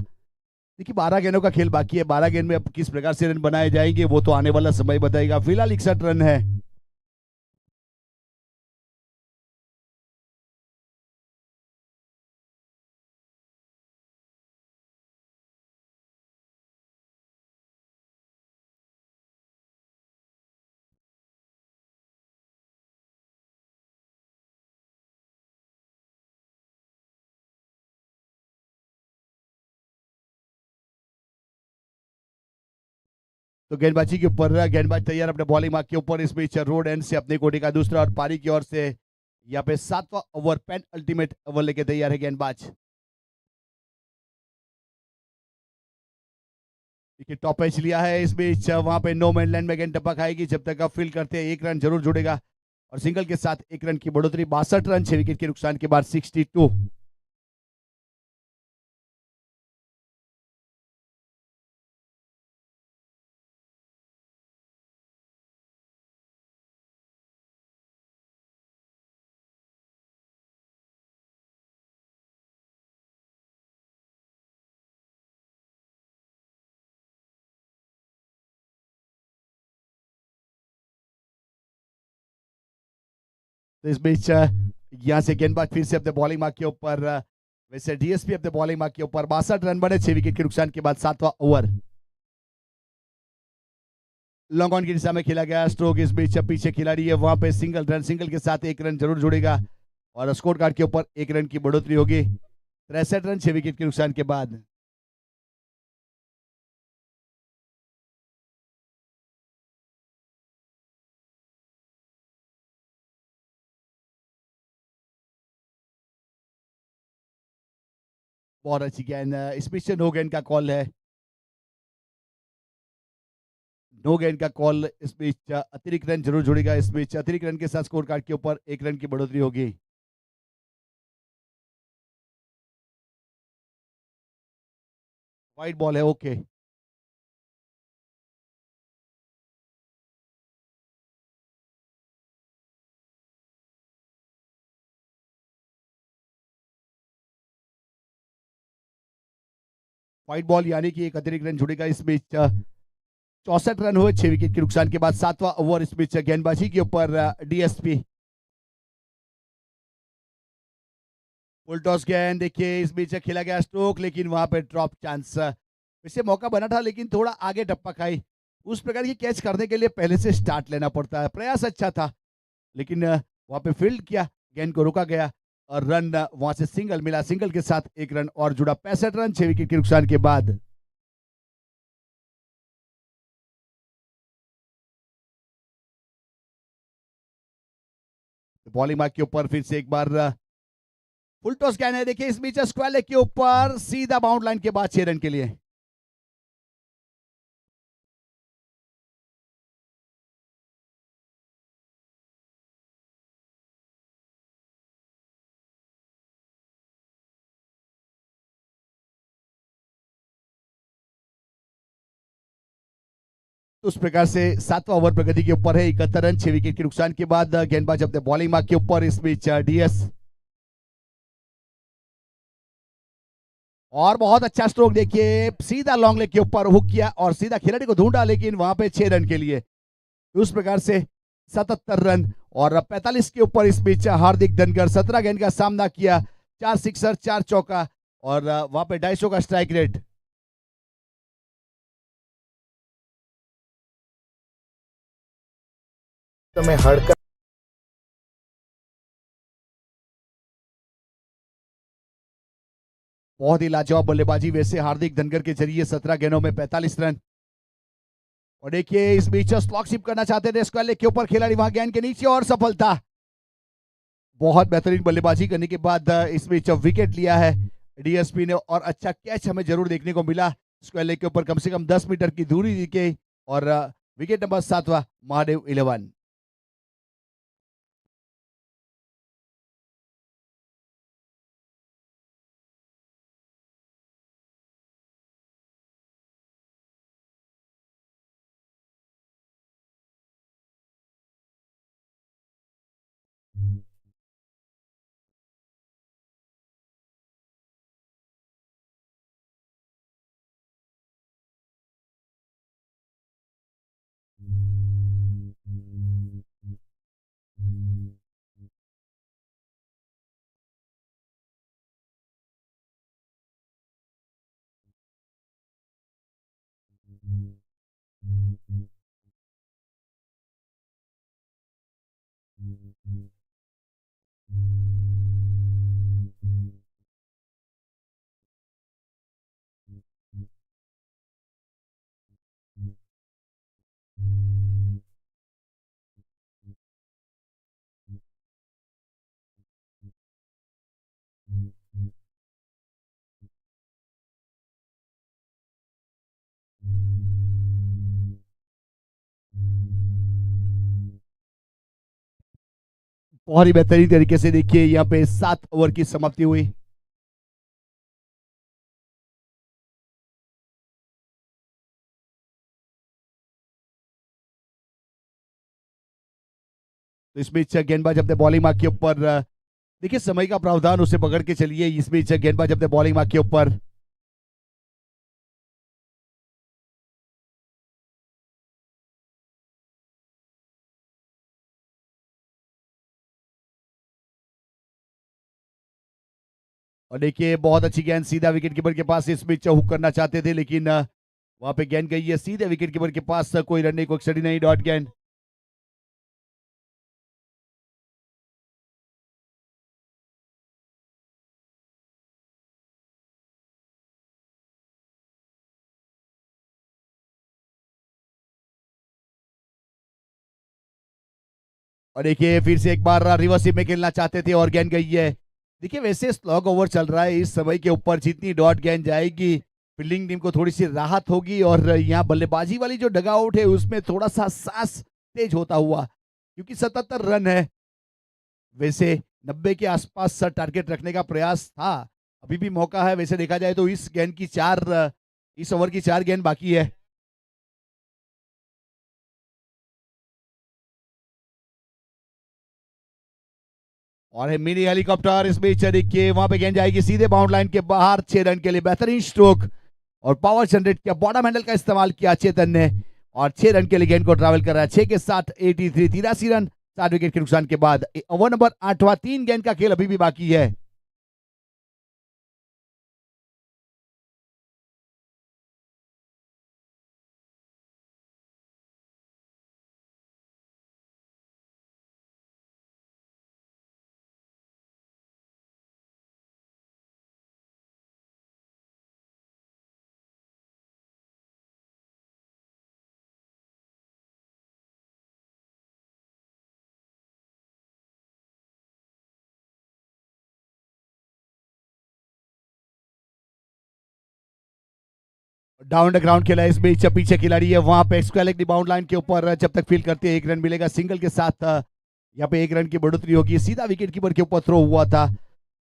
Speaker 1: देखिए 12 गेंदों का खेल बाकी है, 12 गेंद में अब किस प्रकार से रन बनाए जाएंगे वो तो आने वाला समय बताएगा। फिलहाल 61 रन है। तो गेंदबाजी के ऊपर गेंदबाज तैयार अपने बॉलिंग मार्क के ऊपर इस बीच रोड एंड से अपने कोटे का दूसरा और पारी की ओर से यहाँ पे 7वां ओवर पेन अल्टीमेट ओवर लेके तैयार है गेंदबाज। देखिए टॉप एज लिया है इस बीच, वहां पे नो मैन लैंड में गेंद टप्पा खाएगी। जब तक आप फील्ड करते हैं 1 रन जरूर जुड़ेगा और सिंगल के साथ 1 रन की बढ़ोतरी। 62 रन 6 विकेट के नुकसान के बाद 62। तो इस बीच यहाँ से गेंदबाज फिर से अपने बॉलिंग मार्क के ऊपर, वैसे डीएसपी अपने बॉलिंग मार्क के ऊपर 62 रन बने 6 विकेट के नुकसान के बाद 7वां ओवर। लॉन्ग ऑन की दिशा में खेला गया स्ट्रोक। इस बीच पीछे खिलाड़ी है वहां पे सिंगल रन, सिंगल के साथ 1 रन जरूर जुड़ेगा और स्कोर कार्ड के ऊपर 1 रन की बढ़ोतरी होगी। 63 रन 6 विकेट के नुकसान के बाद। बहुत अच्छी गेंद, इस बीच से नो गेंद का कॉल है। नो गेंद का कॉल। इस बीच अतिरिक्त रन जरूर जुड़ेगा। इस बीच अतिरिक्त रन के साथ स्कोर कार्ड के ऊपर 1 रन की बढ़ोतरी होगी। वाइट बॉल है, ओके। व्हाइट बॉल यानी कि एक अतिरिक्त रन जुड़ेगा। इस बीच 64 रन हुए 6 विकेट के नुकसान के बाद 7वां ओवर। इस बीच गेंदबाजी के ऊपर डीएसपी। फुल टॉस गेंद, देखिए इस बीच खेला गया स्ट्रोक, लेकिन वहां पे ड्रॉप चांस। वैसे मौका बना था लेकिन थोड़ा आगे टप्पा खाई। उस प्रकार की कैच करने के लिए पहले से स्टार्ट लेना पड़ता है। प्रयास अच्छा था लेकिन वहां पे फील्ड किया, गेंद को रोका गया और रन वहां से सिंगल मिला। सिंगल के साथ 1 रन और जुड़ा। 65 रन 6 विकेट के नुकसान के बाद। बॉलिंग मार्क के ऊपर फिर से एक बार फुल टॉस गेंद है। देखिए इस बीच स्क्वायर लेग के ऊपर सीधा बाउंड लाइन के बाद 6 रन के लिए। तो उस प्रकार से 7वां ओवर प्रगति के ऊपर है। 71 रन 6 विकेट के नुकसान के बाद गेंदबाज अपने बॉलिंग मार्क के ऊपर इस बीच डीएस। और बहुत अच्छा स्ट्रोक, देखिए सीधा लॉन्ग लेग के ऊपर हुक किया और सीधा खिलाड़ी को ढूंढा, लेकिन वहां पे 6 रन के लिए। उस प्रकार से 77 रन और 45 के ऊपर इस बीच हार्दिक धनगर 17 गेंद का सामना किया। 4 सिक्सर 4 चौका और वहां पे 250 का स्ट्राइक रेट।
Speaker 2: તમે હડકા
Speaker 1: बहुत ही लाजवाब बल्लेबाजी वैसे हार्दिक धनगर के जरिए 17 गेंदों में 45 रन। और देखिए इस बीच स्लॉग शिप करना चाहते थे स्क्वायर लेग के ऊपर खिलाड़ी, वहां गेंद के नीचे और सफलता। बहुत बेहतरीन बल्लेबाजी करने के बाद इस बीच विकेट लिया है डीएसपी ने और अच्छा कैच हमें जरूर देखने को मिला। स्क्वायर लेग के ऊपर कम से कम 10 मीटर की दूरी के और विकेट नंबर 7वां महादेव 11। बहुत ही बेहतरीन तरीके से देखिए यहाँ पे 7 ओवर की समाप्ति हुई। तो इस बीच गेंदबाज अपने बॉलिंग मार्क के ऊपर देखिए समय का प्रावधान उसे पकड़ के चलिए। इस बीच गेंदबाज अपने बॉलिंग मार्क के ऊपर और देखिए बहुत अच्छी गेंद सीधा विकेट कीपर के पास इस बीच हुक करना चाहते थे, लेकिन वहां पे गेंद गई है सीधे विकेट कीपर के पास। कोई रन नहीं, कोई एक्सट्री नहीं, डॉट गेंद। और देखिए फिर से एक बार रिवर्स में खेलना चाहते थे और गेंद गई है। देखिए वैसे स्लॉग ओवर चल रहा है, इस समय के ऊपर जितनी डॉट गेंद जाएगी फील्डिंग टीम को थोड़ी सी राहत होगी और यहाँ बल्लेबाजी वाली जो डगआउट है उसमें थोड़ा सा सांस तेज होता हुआ, क्योंकि 77 रन है। वैसे 90 के आसपास टारगेट रखने का प्रयास था, अभी भी मौका है। वैसे देखा जाए तो इस ओवर की 4 गेंद बाकी है। और है मिनी हेलीकॉप्टर इस बीच देखिए वहां पे गेंद जाएगी सीधे बाउंड लाइन के बाहर। 6 रन के लिए बेहतरीन स्ट्रोक और पावर जनरेट किया, बॉटम हैंडल का इस्तेमाल किया चेतन ने और 6 रन के लिए गेंद को ट्रैवल कर रहा है। 6 के साथ 83 रन, 7 विकेट के नुकसान के बाद। ओवर नंबर 8वां, 3 गेंद का खेल अभी भी बाकी है। डाउन द ग्राउंड खेला इस बीच, पीछे खिलाड़ी है वहां पे स्क्वायर लेग बाउंड लाइन के ऊपर। जब तक फील करते हैं 1 रन मिलेगा सिंगल के साथ। यहाँ पे 1 रन की बढ़ोतरी होगी, सीधा विकेट कीपर के ऊपर थ्रो हुआ था।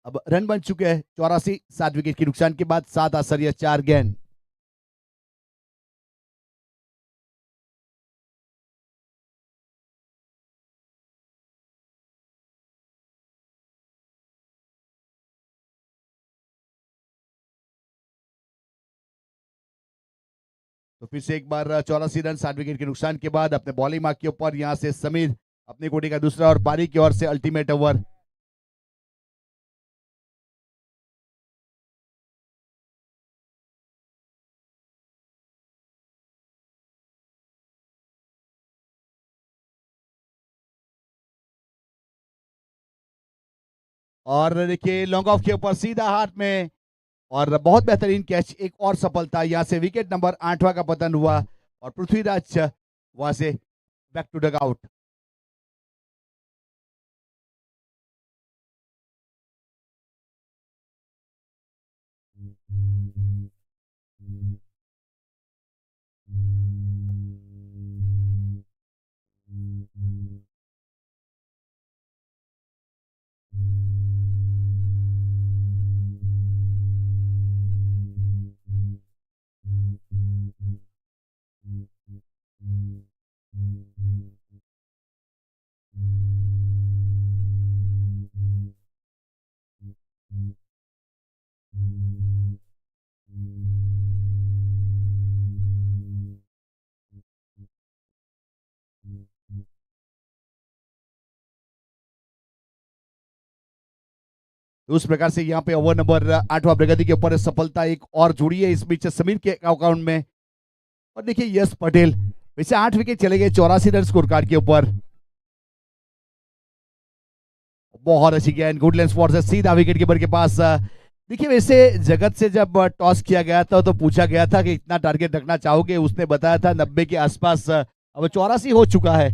Speaker 1: अब रन बन चुके हैं 84, 7 विकेट के नुकसान के बाद। 7 आसरिया 4 गेंद। तो फिर से एक बार 84 रन 7 विकेट के नुकसान के बाद अपने बॉलिंग मार्क के ऊपर यहाँ से समीर अपनी कोटी का दूसरा और पारी की ओर से अल्टीमेट ओवर। और देखिए लॉन्ग ऑफ के ऊपर सीधा हाथ में और बहुत बेहतरीन कैच। एक और सफलता, यहाँ से विकेट नंबर 8वां का पतन हुआ और पृथ्वीराज वहां से बैक टू डग आउट। तो उस प्रकार से यहाँ पे ओवर नंबर 8वां प्रगति के ऊपर सफलता एक और जुड़ी है इस बीच समीर के अकाउंट में। और देखिए यश पटेल, वैसे 8 विकेट चले गए 84 रन स्कोर कार्ड के ऊपर। बहुत अच्छी गेंद, गुड लेंथ फॉर से सीधा विकेट कीपर के पास। देखिए वैसे जगत से जब टॉस किया गया था तो पूछा गया था कि इतना टारगेट रखना चाहोगे, उसने बताया था 90 के आसपास। अब 84 हो चुका है,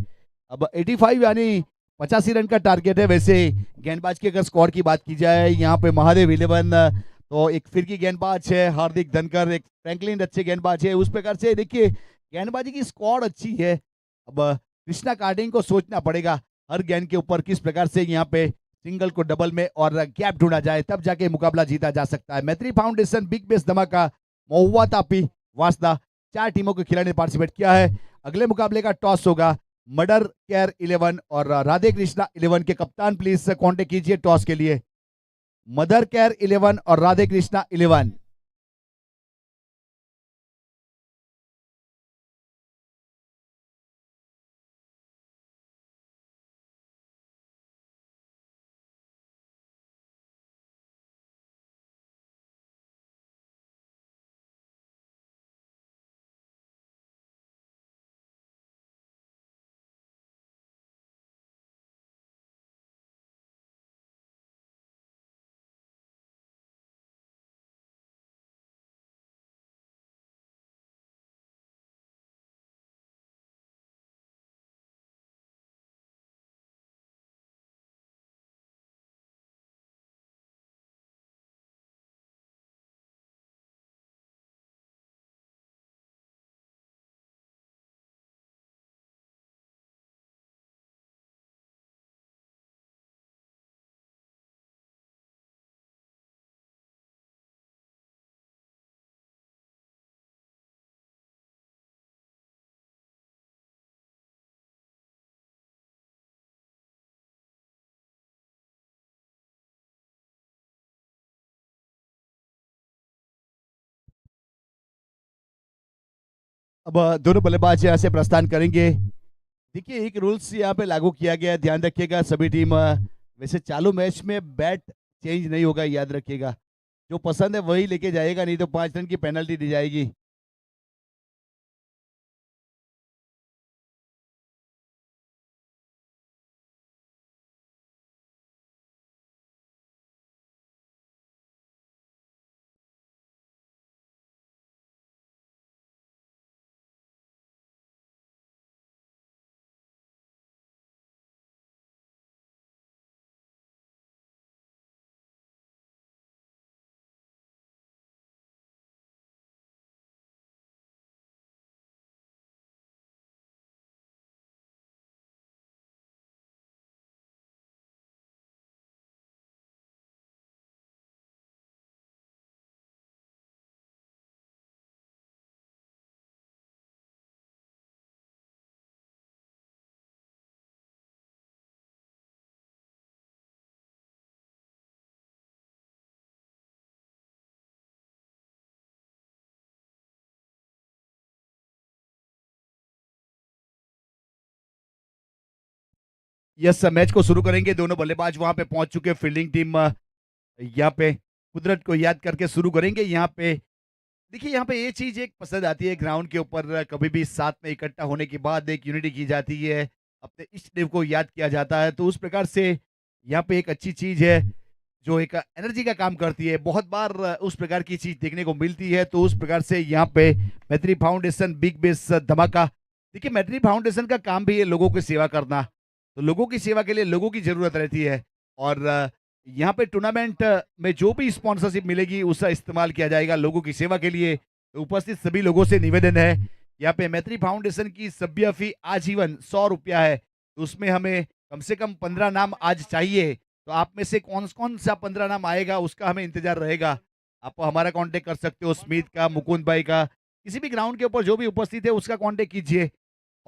Speaker 1: अब 85 यानी 85 रन का टारगेट है। वैसे गेंदबाज के अगर स्कोर की बात की जाए यहाँ पे महादेव 11 तो एक फिरकी गेंदबाज है, हार्दिक धनकर एक फ्रैंकलिन अच्छे गेंदबाज है। उस प्रकार से देखिए गेंदबाजी की स्कोर अच्छी है। अब कृष्णा कार्डिंग को सोचना पड़ेगा हर गेंद के ऊपर किस प्रकार से यहाँ पे सिंगल को डबल में और गैप ढूंढा जाए, तब जाके मुकाबला जीता जा सकता है। मैत्री फाउंडेशन, बिग बेस धमाका, महुआ तापी, वासदा, 4 टीमों के खिलाड़ी ने पार्टिसिपेट किया है। अगले मुकाबले का टॉस होगा मदर केयर 11 और राधे कृष्णा 11 के कप्तान प्लीज कांटेक्ट कीजिए टॉस के लिए। मदर केयर 11 और राधे कृष्णा 11। अब दोनों बल्लेबाज यहाँ से प्रस्थान करेंगे। देखिए एक रूल्स यहाँ पे लागू किया गया है, ध्यान रखिएगा सभी टीम। वैसे चालू मैच में बैट चेंज नहीं होगा, याद रखिएगा। जो पसंद है वही लेके जाएगा, नहीं तो 5 रन की पेनल्टी दी जाएगी। यस, मैच को शुरू करेंगे। दोनों बल्लेबाज वहां पे पहुंच चुके। फील्डिंग टीम यहाँ पे कुदरत को याद करके शुरू करेंगे। यहाँ पे देखिए यहाँ पे ये चीज एक पसंद आती है, ग्राउंड के ऊपर कभी भी साथ में इकट्ठा होने के बाद एक यूनिटी की जाती है, अपने इष्ट देव को याद किया जाता है। तो उस प्रकार से यहाँ पे एक अच्छी चीज है जो एक एनर्जी का काम करती है। बहुत बार उस प्रकार की चीज देखने को मिलती है। तो उस प्रकार से यहाँ पे मैत्री फाउंडेशन, बिग बेस धमाका। देखिए मैत्री फाउंडेशन का काम भी है लोगों की सेवा करना, तो लोगों की सेवा के लिए लोगों की जरूरत रहती है। और यहाँ पे टूर्नामेंट में जो भी स्पॉन्सरशिप मिलेगी उसका इस्तेमाल किया जाएगा लोगों की सेवा के लिए। तो उपस्थित सभी लोगों से निवेदन है, यहाँ पे मैत्री फाउंडेशन की सभ्य फी आजीवन 100 रुपया है। तो उसमें हमें कम से कम 15 नाम आज चाहिए। तो आप में से कौन कौन सा 15 नाम आएगा उसका हमें इंतजार रहेगा। आप हमारा कांटेक्ट कर सकते हो, स्मित का, मुकुंद भाई का, किसी भी ग्राउंड के ऊपर जो भी उपस्थित है उसका कांटेक्ट कीजिए।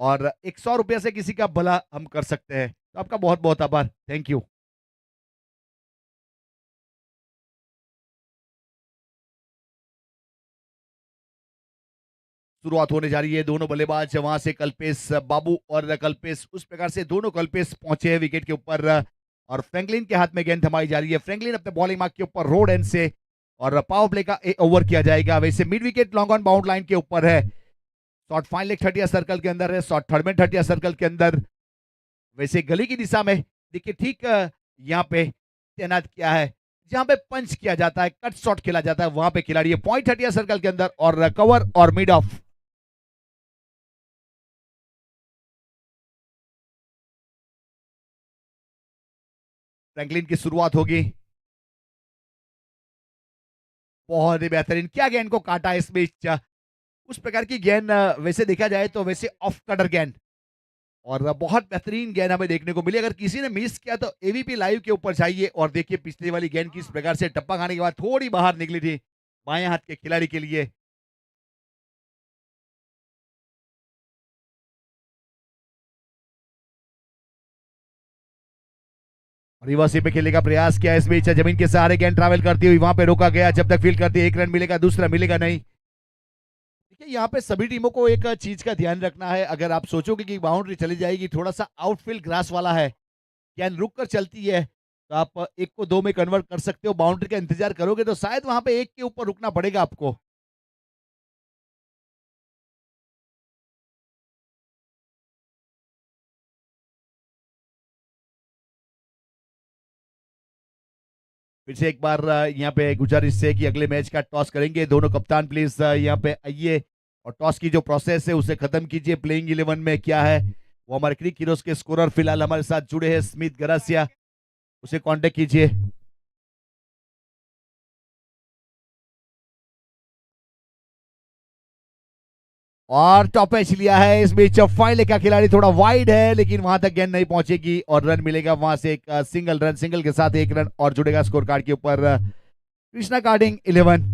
Speaker 1: और 100 रुपया से किसी का भला हम कर सकते हैं। तो आपका बहुत बहुत आभार, थैंक यू। शुरुआत होने जा रही है। दोनों बल्लेबाज वहां से कल्पेश बाबू और कल्पेश, उस प्रकार से दोनों कल्पेश पहुंचे हैं विकेट के ऊपर। और फ्रैंकलिन के हाथ में गेंद थमाई जा रही है। फ्रैंकलिन अपने बॉलिंग मार्क के ऊपर रोड एंड से और पावर प्ले का ओवर किया जाएगा। वैसे mid wicket long on bound line के ऊपर है। शॉट फाइन लेग 30 सर्कल के अंदर है। शॉट थर्ड में 30 सर्कल के अंदर। वैसे गली की दिशा में देखिए ठीक यहाँ पे तैनात किया है जहां पे पंच किया जाता है, कट शॉट खेला जाता है, वहां पे खिलाड़ी है पॉइंट 30 सर्कल के अंदर और कवर और मिड ऑफ। फ्रैंकलिन की शुरुआत होगी। बहुत ही बेहतरीन, क्या गेंद को काटा इस बीच। उस प्रकार की गेंद वैसे देखा जाए तो वैसे ऑफ कटर गेंद और बहुत बेहतरीन गेंद हमें देखने को मिली। अगर किसी ने मिस किया तो एवीपी लाइव के ऊपर जाइए और देखिए पिछली वाली गेंद किस प्रकार से टप्पा खाने के बाद थोड़ी बाहर निकली थी बाएं हाथ के खिलाड़ी के लिए। रिवर्सी पे खेलने का प्रयास किया इस बीच, जमीन के सहारे गेंद ट्रैवल करती हुई वहां पे रोका गया। जब तक फील्ड करती है, एक रन मिलेगा, दूसरा मिलेगा नहीं। देखिए यहाँ पे सभी टीमों को एक चीज का ध्यान रखना है। अगर आप सोचोगे कि बाउंड्री चली जाएगी, थोड़ा सा आउटफील्ड ग्रास वाला है, गेंद रुक कर चलती है, तो आप एक को दो में कन्वर्ट कर सकते हो। बाउंड्री का इंतजार करोगे तो शायद वहां पे एक के ऊपर रुकना पड़ेगा आपको। फिर से एक बार यहाँ पे गुजारिश है कि अगले मैच का टॉस करेंगे। दोनों कप्तान प्लीज यहाँ पे आइए और टॉस की जो प्रोसेस है उसे खत्म कीजिए। प्लेइंग 11 में क्या है वो हमारे क्रिक हीरोज के स्कोरर फिलहाल हमारे साथ जुड़े हैं, स्मिथ गरासिया, उसे कांटेक्ट कीजिए। और टॉप एच लिया है इस बीच। फाइनल का खिलाड़ी थोड़ा वाइड है लेकिन वहां तक गेंद नहीं पहुंचेगी और रन मिलेगा वहां से एक सिंगल रन। सिंगल के साथ एक रन और जुड़ेगा स्कोर कार्ड के ऊपर। कृष्णा कार्डिंग 11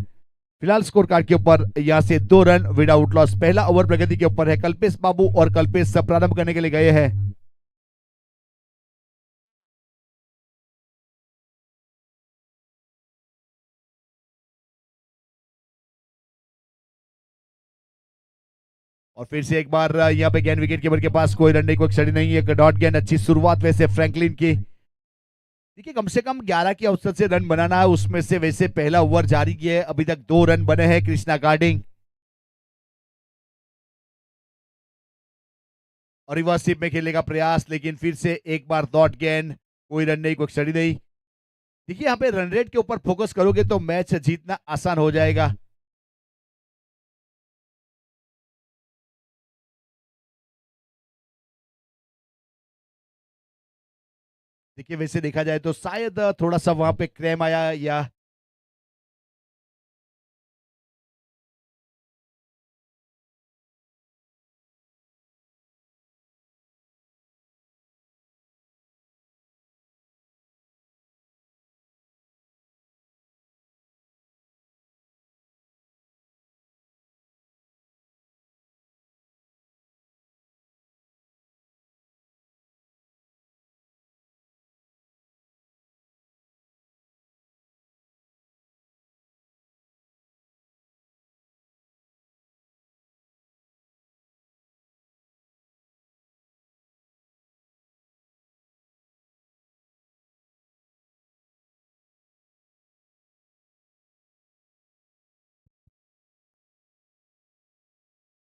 Speaker 1: फिलहाल स्कोर कार्ड के ऊपर यहां से 2 रन विदाउट लॉस। पहला ओवर प्रगति के ऊपर है। कल्पेश बाबू और कल्पेश प्रारंभ करने के लिए गए हैं। और फिर से एक बार यहाँ पे गेंद विकेट कीपर के पास कोई रन नहीं, कोई क्षति नहीं है। डॉट गेंद, अच्छी शुरुआत वैसे फ्रैंकलिन की। देखिए कम से कम 11 के औसत से रन बनाना है, उसमें से वैसे पहला ओवर जारी किया है, अभी तक 2 रन बने हैं कृष्णा कार्डिंग। और रिवर्सिव में खेलने का प्रयास, लेकिन फिर से एक बार डॉट गेंद, कोई रन नहीं, कोई क्षति नहीं। देखिए यहाँ पे रन रेट के ऊपर फोकस करोगे तो मैच जीतना आसान हो जाएगा। देखिए वैसे देखा जाए तो शायद थोड़ा सा वहां पे क्रैम आया या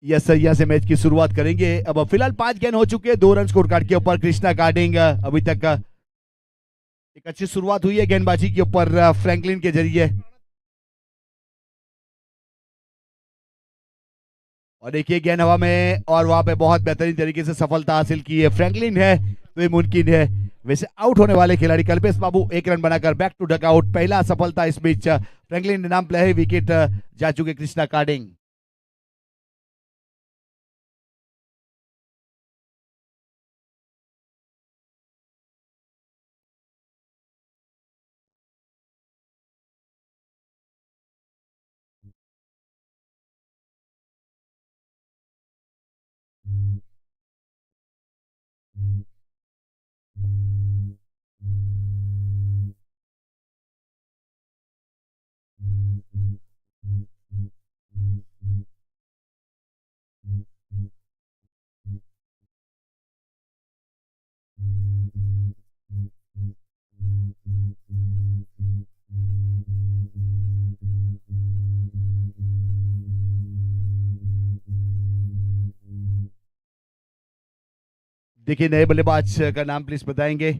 Speaker 1: यस सर, यहाँ से मैच की शुरुआत करेंगे। अब फिलहाल 5 गेंद हो चुके हैं, 2 रन स्कोर कार्ड के ऊपर। कृष्णा कार्डिंग अभी तक एक अच्छी शुरुआत हुई है गेंदबाजी के ऊपर फ्रैंकलिन के जरिए। और देखिए गेंद हवा में और वहां पे बहुत बेहतरीन तरीके से सफलता हासिल की है। फ्रैंकलिन है तो ये मुमकिन है। वैसे आउट होने वाले खिलाड़ी कल्पेश बाबू 1 रन बनाकर बैक टू डक आउट। पहला सफलता इस बीच फ्रैंकलिन ने नाम प्ले है। विकेट जा चुके कृष्णा कार्डिंग। देखिए नए बल्लेबाज का नाम प्लीज बताएंगे।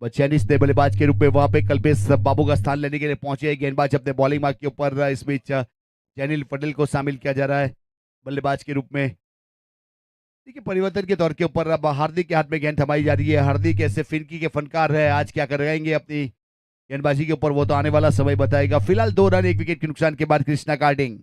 Speaker 1: बच्चियानीस नए बल्लेबाज के रूप में वहां पे कल्पेश बाबू का स्थान लेने के लिए पहुंचे। गेंदबाज अपने बॉलिंग मार्क के ऊपर इस बीच जैनिल पटेल को शामिल किया जा रहा है बल्लेबाज के रूप में। देखिए परिवर्तन के तौर के ऊपर अब हार्दिक के हाथ में गेंद थमाई जा रही है। हार्दिक ऐसे फिरकी के फनकार है, आज क्या करेंगे अपनी गेंदबाजी के ऊपर वो तो आने वाला समय बताएगा। फिलहाल 2 रन 1 विकेट के नुकसान के बाद कृष्णा कार्डिंग।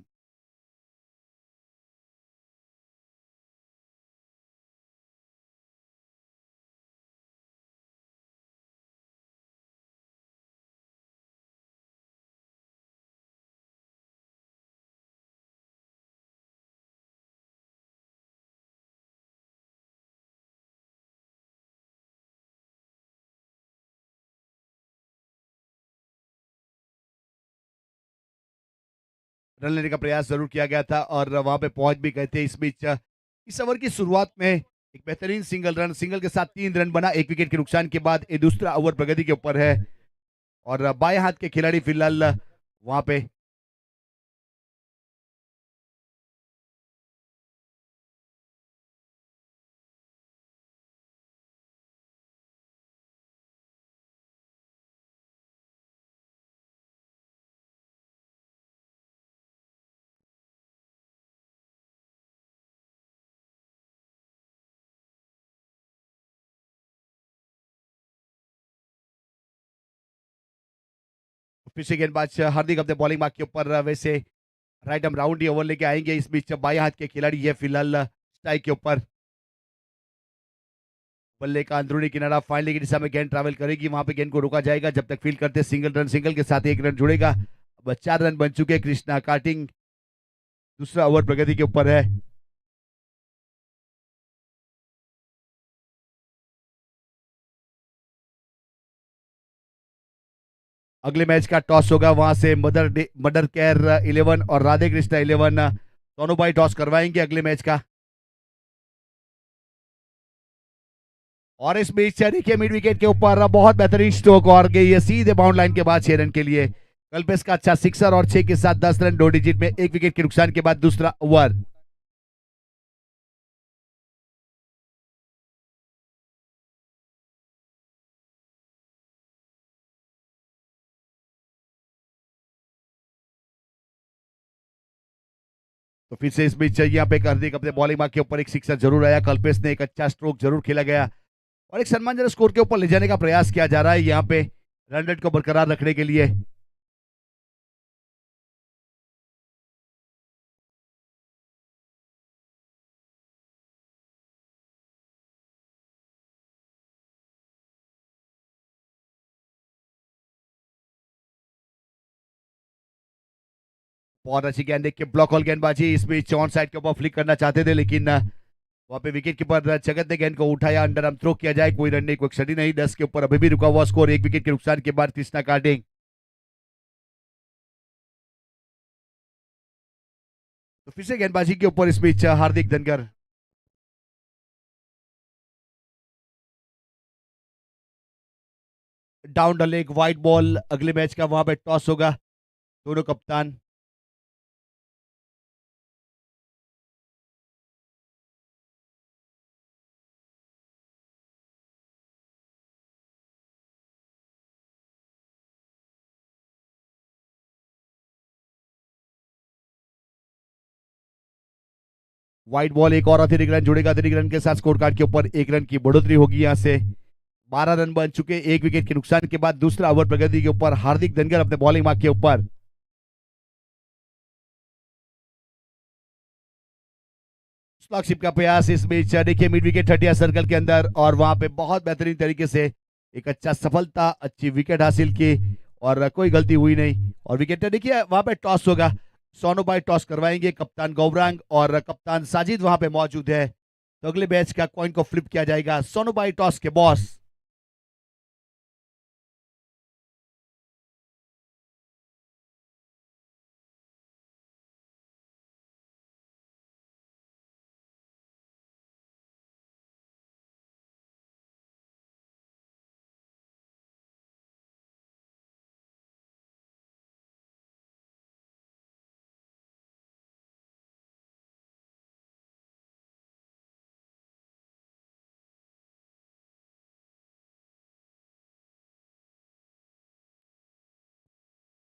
Speaker 1: रन लेने का प्रयास जरूर किया गया था और वहां पे पहुंच भी गए थे। इस बीच इस ओवर की शुरुआत में एक बेहतरीन सिंगल के साथ 3 रन बना 1 विकेट के नुकसान के बाद। ये दूसरा ओवर प्रगति के ऊपर है और बाएं हाथ के खिलाड़ी फिलहाल वहां पे फिर से गेंदबाज हार्दिक अपने बॉलिंग मार्क के ऊपर वैसे राइट हम राउंड ही ओवर लेके आएंगे। इस बीच बाएं हाथ के खिलाड़ी ये फिलहाल स्ट्राइक के ऊपर। बल्ले का अंदरूनी किनारा फाइनली की दिशा में गेंद ट्रैवल करेगी, वहां पे गेंद को रोका जाएगा जब तक फील्ड करते सिंगल के साथ 1 रन जुड़ेगा। अब 4 रन बन चुके। कृष्णा कार्टिंग दूसरा ओवर प्रगति के ऊपर है। अगले मैच का टॉस होगा वहां से मदर केयर 11 और राधे कृष्णा 11 दोनों भाई टॉस करवाएंगे अगले मैच का। और इस बीच देखिए मिड विकेट के ऊपर बहुत बेहतरीन स्ट्रोक और गई है सीधे बाउंड लाइन के बाद 6 रन के लिए। कल्पेश का अच्छा सिक्सर और 6 के साथ 10 रन 2 डिजिट में 1 विकेट के नुकसान के बाद दूसरा ओवर। तो फिर से इस बीच यहाँ पे हार्दिक अपने बॉलिंग मार्क के ऊपर एक सिक्सर जरूर आया। कल्पेश ने एक अच्छा स्ट्रोक जरूर खेला गया और एक सम्मानजनक स्कोर के ऊपर ले जाने का प्रयास किया जा रहा है यहाँ पे रन रेट को बरकरार रखने के लिए। बहुत अच्छी गेंद देख के ब्लॉक हॉल गेंदबाजी। इस बीच ऑन साइड के ऊपर फ्लिक करना चाहते थे लेकिन वहां पे विकेट कीपर जगत ने गेंद को उठाया। अंडर आर्म थ्रो किया जाए, कोई रन नहीं, कोई क्षति नहीं। 10 के ऊपर अभी भी रुका हुआ स्कोर 1 विकेट के नुकसान के बाद कृष्णा कार्डिंग। तो फिर से गेंदबाजी के ऊपर इस बीच हार्दिक धनगर डाउन डले एक वाइट बॉल। अगले मैच का वहां पे टॉस होगा दोनों कप्तान। व्हाइट बॉल एक और अतिरिक्त रन जुड़ेगा। अतिरिक्त रन के साथ स्कोर कार्ड के ऊपर 1 रन की बढ़ोतरी होगी। यहां से 12 रन बन चुके 1 विकेट के नुकसान के बाद दूसरा ओवर प्रगति के ऊपर। हार्दिक धनगर अपने बॉलिंग मार्क के ऊपर। फ्लैगशिप का प्रयास इस बीच देखिए मिड विकेट 30 सर्कल के अंदर और वहां पे बहुत बेहतरीन तरीके से एक अच्छा सफलता अच्छी विकेट हासिल की और कोई गलती हुई नहीं। और विकेट देखिए वहां पे टॉस होगा। सोनू भाई टॉस करवाएंगे। कप्तान गौरांग और कप्तान साजिद वहां पे मौजूद है। तो अगले मैच का कॉइन को फ्लिप किया जाएगा। सोनू भाई टॉस के बॉस।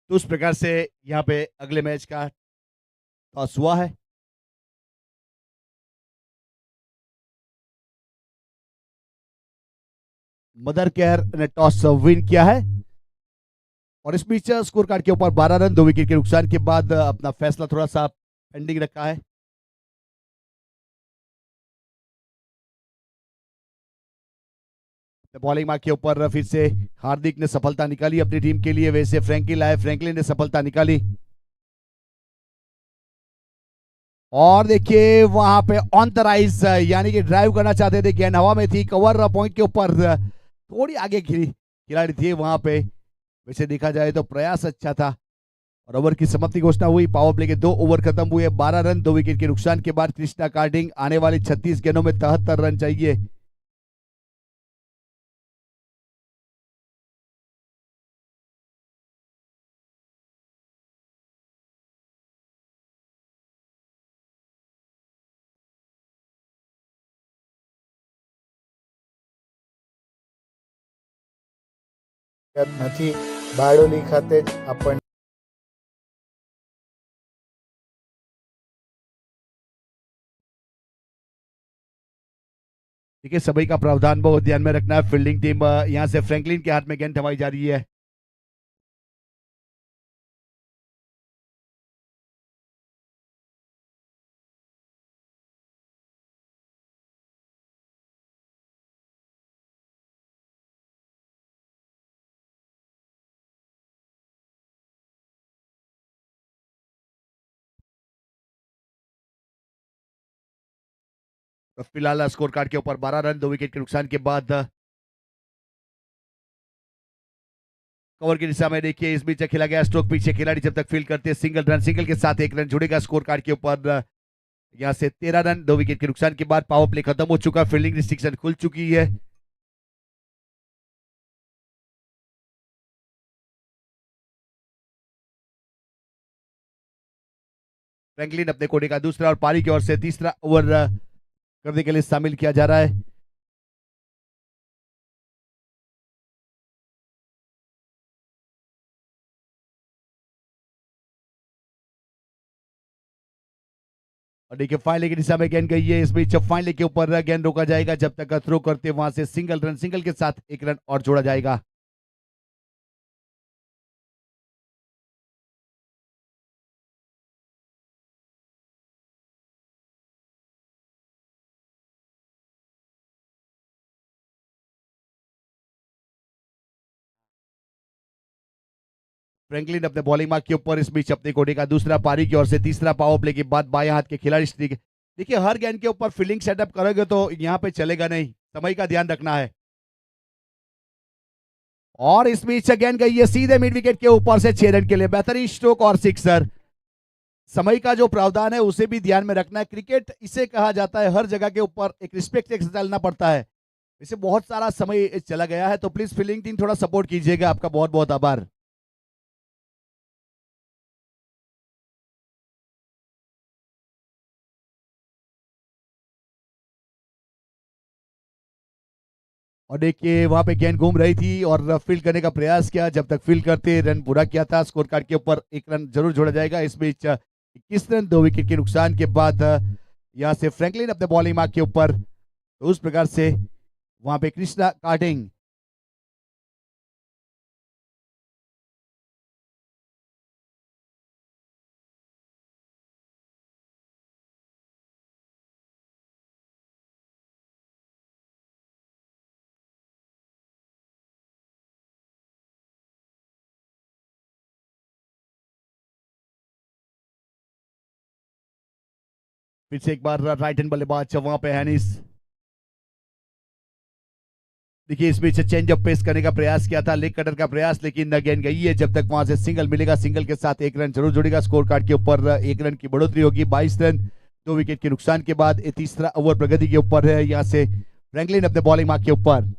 Speaker 1: तो उस प्रकार से यहाँ पे अगले मैच का टॉस हुआ है। मदर केयर ने टॉस विन किया है और इस बीच स्कोर कार्ड के ऊपर 12 रन 2 विकेट के नुकसान के बाद अपना फैसला थोड़ा सा पेंडिंग रखा है। बॉलिंग मार्क के ऊपर फिर से हार्दिक ने सफलता निकाली अपनी टीम के लिए, वैसे फ्रैंकलिन आए, फ्रैंकलिन ने सफलता निकाली और देखिए वहां पे ऑन द राइज यानी कि ड्राइव करना चाहते थे, गेंद हवा में थी, कवर पॉइंट के ऊपर थोड़ी आगे खिलाड़ी थी वहां पे। वैसे देखा जाए तो प्रयास अच्छा था और ओवर की समाप्ति घोषणा हुई। पावर प्ले के 2 ओवर खत्म हुए, 12 रन 2 विकेट के नुकसान के बाद कृष्णा कार्डिंग आने वाली 36 गेंदों में 73 रन चाहिए।
Speaker 2: નથી બારડોલી ખાતે જ આપણને
Speaker 1: देखिए सभी का प्रावधान बहुत ध्यान में रखना है। फील्डिंग टीम यहां से फ्रैंकलिन के हाथ में गेंद थमाई जा रही है। तो फिलहाल स्कोर कार्ड के ऊपर 12 रन 2 विकेट के नुकसान के बाद कवर की दिशा में देखिए इस बीच खेला गया स्ट्रोक, पीछे खिलाड़ी जब तक फील्ड करते हैं सिंगल रन, सिंगल के साथ 1 रन जुड़ेगा स्कोर कार्ड के ऊपर। यहां से 13 रन 2 विकेट के नुकसान के बाद पावर प्ले खत्म हो चुका, फील्डिंग रिस्ट्रिक्शन खुल चुकी है। फ्रैंकलिन अपने कोने का दूसरा और पारी की ओर से तीसरा ओवर करने के लिए शामिल किया जा रहा है। और देखिए फाइनली की दिशा में गेंद गई है, इस बीच फाइनली के ऊपर गेंद रोका जाएगा जब तक थ्रो करते वहां से सिंगल रन, सिंगल के साथ 1 रन और जोड़ा जाएगा। फ्रैंकलिन अपने बॉलिंग मार्क के ऊपर इस बीच अपने कोने का दूसरा, पारी की ओर से तीसरा पावर प्ले के बाद बाएं हाथ के खिलाड़ी देखिए हर गेंद के ऊपर फील्डिंग सेटअप करोगे तो यहां पे चलेगा नहीं, समय का ध्यान रखना है। और इस बीच गेंद गई है सीधे मिड विकेट के ऊपर से 6 रन के लिए, बेहतरीन स्ट्रोक और सिक्सर। समय का जो प्रावधान है उसे भी ध्यान में रखना है। क्रिकेट इसे कहा जाता है हर जगह के ऊपर एक रिस्पेक्ट से चलना पड़ता है। इसे बहुत सारा समय चला गया है तो प्लीज फील्डिंग टीम थोड़ा सपोर्ट कीजिएगा। आपका बहुत बहुत आभार। और देखिए वहां पे गेंद घूम रही थी और फील्ड करने का प्रयास किया, जब तक फील्ड करते रन पूरा किया था। स्कोर कार्ड के ऊपर 1 रन जरूर जोड़ा जाएगा। इस बीच 21 रन 2 विकेट के नुकसान के बाद यहां से फ्रैंकलिन अपने बॉलिंग मार्क के ऊपर, तो उस प्रकार से वहां पे कृष्णा कार्डिंग फिर से एक बार राइट हैंड बल्लेबाज वहां पे हैनिस। देखिए इस बीच चेंज ऑफ पेस करने का प्रयास किया था, लेग कटर का प्रयास, लेकिन गेंद गई है। जब तक वहां से सिंगल मिलेगा, सिंगल के साथ 1 रन जरूर जुड़ेगा। स्कोर कार्ड के ऊपर 1 रन की बढ़ोतरी होगी। 22 रन 2 विकेट के नुकसान के बाद तीसरा ओवर प्रगति के ऊपर है। यहां से फ्रैंकलिन अपने बॉलिंग मार्क के ऊपर,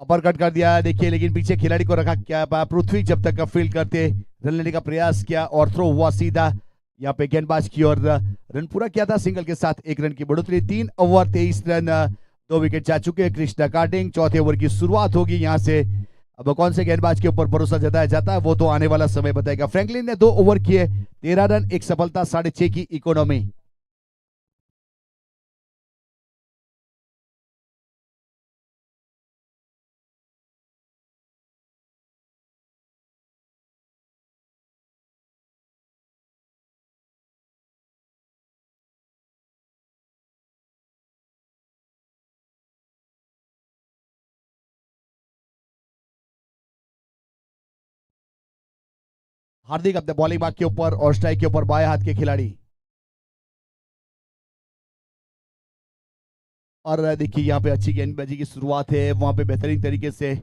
Speaker 1: अपर कट कर दिया देखिए, लेकिन पीछे खिलाड़ी को रखा क्या पृथ्वी जब तक फील्ड करते रन लेने का प्रयास किया और थ्रो हुआ सीधा। यहाँ पे गेंदबाज की ओर रन पूरा किया था सिंगल के साथ 1 रन की बढ़ोतरी। 3 ओवर 23 रन, 2 विकेट जा चुके हैं कृष्णा कार्डिंग। चौथे ओवर की शुरुआत होगी यहाँ से। अब कौन से गेंदबाज के ऊपर भरोसा जताया जाता है वो तो आने वाला समय बताएगा। फ्रैंकलिन ने 2 ओवर किए, 13 रन, 1 सफलता, 6.5 की इकोनॉमी। हार्दिक अपने बॉलिंग मार्क के ऊपर और स्ट्राइक के ऊपर बाएं हाथ के खिलाड़ी। और देखिए यहाँ पे अच्छी गेंदबाजी की शुरुआत है, वहां पे बेहतरीन तरीके से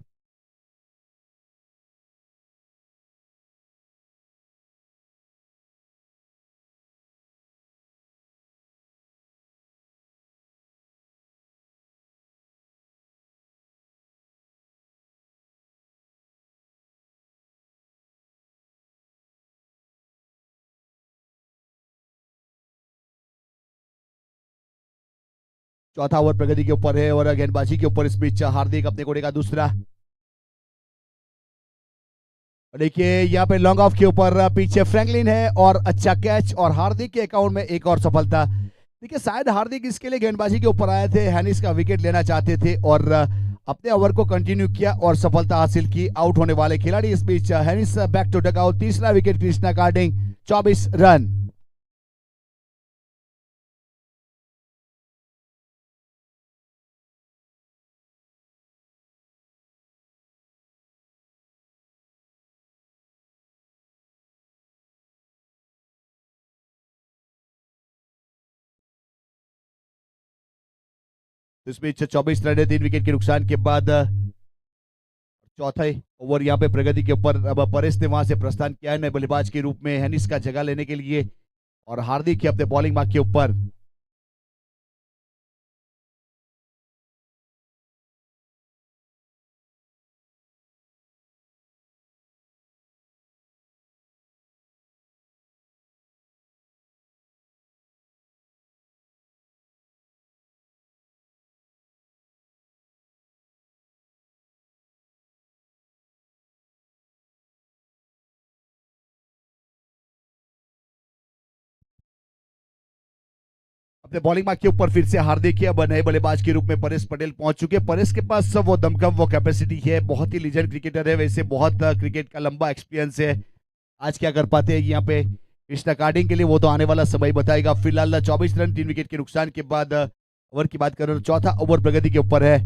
Speaker 1: चौथा ओवर प्रगति के ऊपर है और गेंदबाजी के ऊपर इस बीच हार्दिक अपने कोड़े का दूसरा। देखिए यहाँ पे लॉन्ग ऑफ के ऊपर पीछे फ्रैंकलिन है और अच्छा कैच और हार्दिक के अकाउंट में एक और सफलता। देखिए शायद हार्दिक इसके लिए गेंदबाजी के ऊपर आए थे, हैनिस का विकेट लेना चाहते थे और अपने ओवर को कंटिन्यू किया और सफलता हासिल की। आउट होने वाले खिलाड़ी इस बीच हैनिस बैक टू डगआउट। तीसरा विकेट कृष्णा कार्डिंग, 24 रन। इस बीच 24 रन है 3 विकेट के नुकसान के बाद। चौथा ओवर यहाँ पे प्रगति के ऊपर अब परेश ने वहां से प्रस्थान किया है नए बल्लेबाज के रूप में हैनिस का जगह लेने के लिए और हार्दिक अपने बॉलिंग मार्क के ऊपर। अपने बॉलिंग मार्क के ऊपर फिर से हार्दिक है। अब नए बल्लेबाज के रूप में परेश पटेल पहुंच चुके हैं। परेश के पास वो दमखम, वो कैपेसिटी है, बहुत ही लीजेंड क्रिकेटर है, वैसे बहुत क्रिकेट का लंबा एक्सपीरियंस है। आज क्या कर पाते हैं यहाँ पे कृष्णा कार्डिंग के लिए वो तो आने वाला समय बताएगा। फिलहाल 24 रन 3 विकेट के नुकसान के बाद ओवर की बात करें तो चौथा ओवर प्रगति के ऊपर है।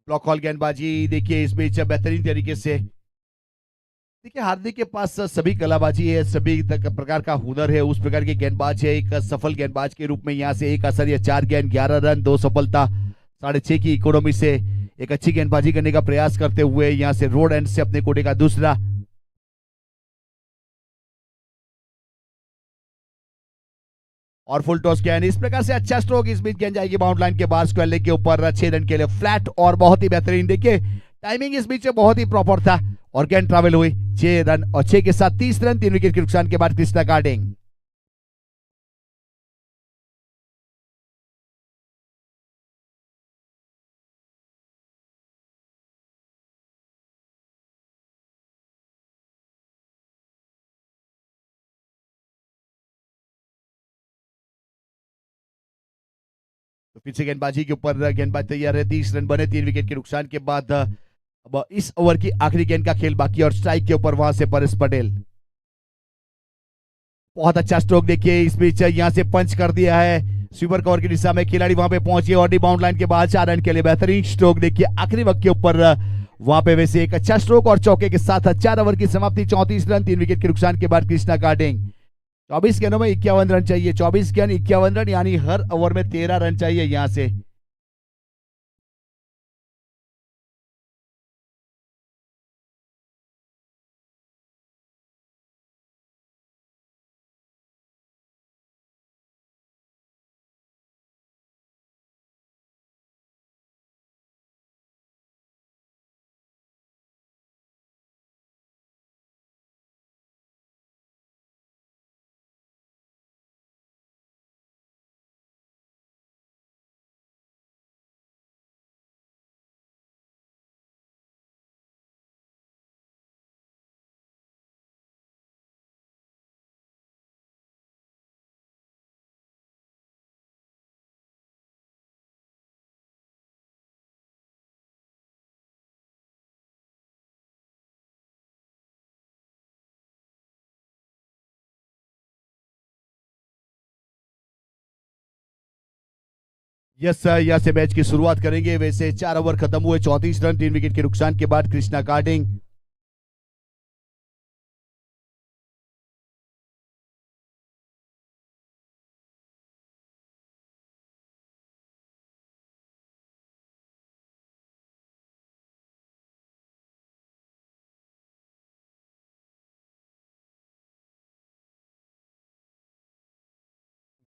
Speaker 1: ब्लॉक हॉल गेंदबाजी देखिए इस बीच बेहतरीन तरीके से। देखिए हार्दिक के पास सभी कलाबाजी है, सभी प्रकार का हुनर है, उस प्रकार के गेंदबाज है। एक सफल गेंदबाज के रूप में यहाँ से एक असर या 4 गेंद 11 रन 2 सफलता 6.5 की इकोनॉमी से एक अच्छी गेंदबाजी करने का प्रयास करते हुए यहाँ से रोड एंड से अपने कोटे का दूसरा। और फुल टॉस गेंद इस प्रकार से अच्छा स्ट्रोक, इस बीच गेंद जाएगी बाउंड लाइन के बाहर स्क्वायर लेग के ऊपर 6 रन के लिए फ्लैट और बहुत ही बेहतरीन। देखिए टाइमिंग इस बीच बहुत ही प्रॉपर था और गेंद ट्रैवल हुई 6 रन और 6 के साथ 30 रन 3 विकेट के नुकसान के बाद कृष्णा कार्डिंग। तो फिर से गेंदबाजी के ऊपर गेंदबाज तैयार है। 30 रन बने 3 विकेट के नुकसान के बाद। अब इस ओवर की आखिरी गेंद का खेल बाकी और स्ट्राइक के ऊपर वहां से परेश पटेल। बहुत अच्छा स्ट्रोक देखिए इस बीच यहां से पंच कर दिया है स्वीपर कवर की दिशा में, खिलाड़ी वहां पे पहुंचे और डी बाउंड लाइन के बाद 4 रन के लिए बेहतरीन स्ट्रोक। देखिए आखिरी वक्त के ऊपर वहां पे वैसे एक अच्छा स्ट्रोक और चौके के साथ 4 ओवर की समाप्ति 34 रन 3 विकेट के नुकसान के बाद कृष्णा कार्डिंग। 24 गेंदों में 51 रन चाहिए, 24 गेंद 51 रन, यानी हर ओवर में 13 रन चाहिए यहां से। यस सर, यहाँ से मैच की शुरुआत करेंगे। वैसे 4 ओवर खत्म हुए, 34 रन, 3 विकेट के नुकसान के बाद कृष्णा कार्डिंग।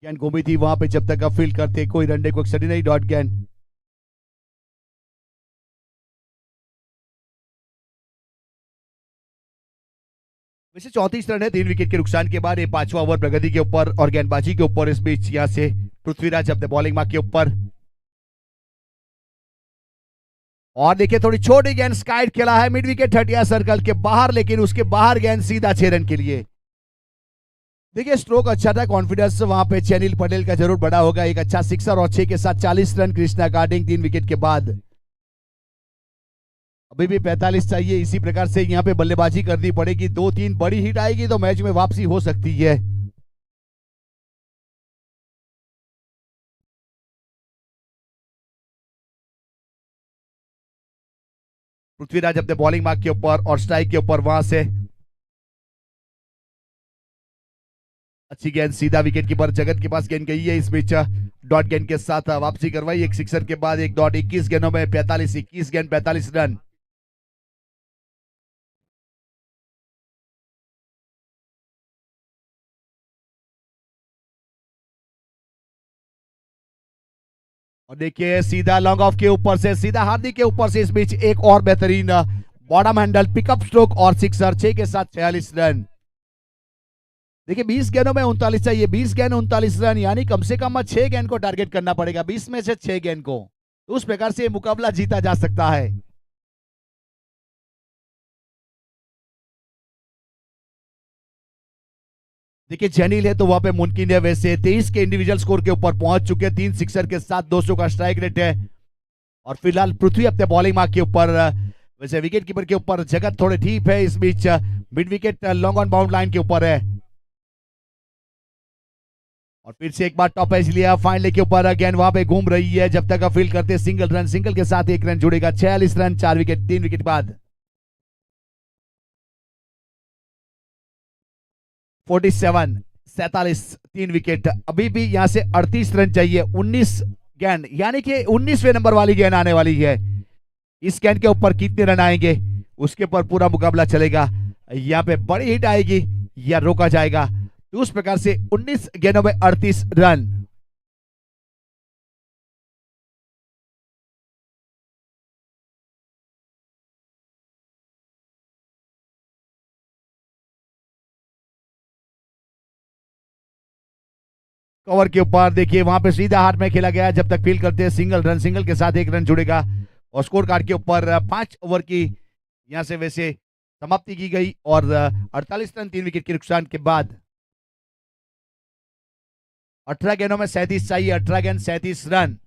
Speaker 1: गेंद घूमी थी वहां पे, जब तक आप फील्ड करते कोई रनडे को एक्सटेंड नहीं, डॉट गेंद। वैसे 34 रन है 3 विकेट के नुकसान के बाद। ये 5वां ओवर प्रगति के ऊपर और गेंदबाजी के ऊपर। इस बीच यहाँ से पृथ्वीराज अपने बॉलिंग मार्क के ऊपर, और देखिए थोड़ी छोटी गेंद स्काइड खेला है मिड विकेट हटिया सर्कल के बाहर, लेकिन उसके बाहर गेंद सीधा 6 रन के लिए। देखिए स्ट्रोक अच्छा था, कॉन्फिडेंस वहां पे चैनिल पटेल का जरूर बड़ा होगा। एक अच्छा सिक्सर और 6 के साथ 40 रन कृष्णा कार्डिंग 3 विकेट के बाद। अभी भी 45 चाहिए। इसी प्रकार से यहाँ पे बल्लेबाजी करनी पड़ेगी, 2-3 बड़ी हिट आएगी तो मैच में वापसी हो सकती है। पृथ्वीराज अपने बॉलिंग मार्क के ऊपर और स्ट्राइक के ऊपर, वहां से अच्छी गेंद सीधा विकेट कीपर जगत के पास गेंद गई है। इस बीच डॉट गेंद के साथ वापसी करवाई, एक सिक्सर के बाद एक डॉट। 21 गेंदों में 45, 21 गेंद 45 रन। और देखिए सीधा लॉन्ग ऑफ के ऊपर से, सीधा हार्दिक के ऊपर से। इस बीच एक और बेहतरीन बॉटम हैंडल पिकअप स्ट्रोक और सिक्सर, 6 के साथ 46 रन। देखिए 20 गेंदों में 39 चाहिए, 20 गेंद 39 रन, यानी कम से कम 6 गेंद को टारगेट करना पड़ेगा, 20 में से 6 गेंद को। तो उस प्रकार से मुकाबला जीता जा सकता है। देखिए जैनिल है तो वहां पे मुमकिन है। वैसे 23 के इंडिविजुअल स्कोर के ऊपर पहुंच चुके हैं, 3 सिक्सर के साथ 200 का स्ट्राइक रेट है। और फिलहाल पृथ्वी अपने बॉलिंग मार्क के ऊपर, वैसे विकेट कीपर के ऊपर जगत थोड़े डीप है। इस बीच mid wicket long on bound line के ऊपर है। और फिर से एक बार टॉप एज लिया फाइनल के ऊपर, अगेन वहां पे घूम रही है जब तक फील्ड करते सिंगल रन, सिंगल के साथ 1 रन जुड़ेगा। 46 रन, 4 विकेट, 3 विकेट बाद। 47, 47, 3 विकेट। अभी भी यहां से 38 रन चाहिए। 19 गेंद, यानी कि 19वें नंबर वाली गेंद आने वाली है। इस गेंद के ऊपर कितने रन आएंगे उसके ऊपर पूरा मुकाबला चलेगा। यहाँ पे बड़ी हिट आएगी या रोका जाएगा। तो उस प्रकार से 19 गेंदों में 38 रन। कवर के ऊपर देखिए वहां पे सीधा हाथ में खेला गया, जब तक फील्ड करते हैं सिंगल रन, सिंगल के साथ 1 रन जुड़ेगा। और स्कोर कार्ड के ऊपर 5 ओवर की यहां से वैसे समाप्ति की गई, और 48 रन 3 विकेट के नुकसान के बाद। 18 गेंदों में 37 चाहिए, 18 गेंद 37 रन।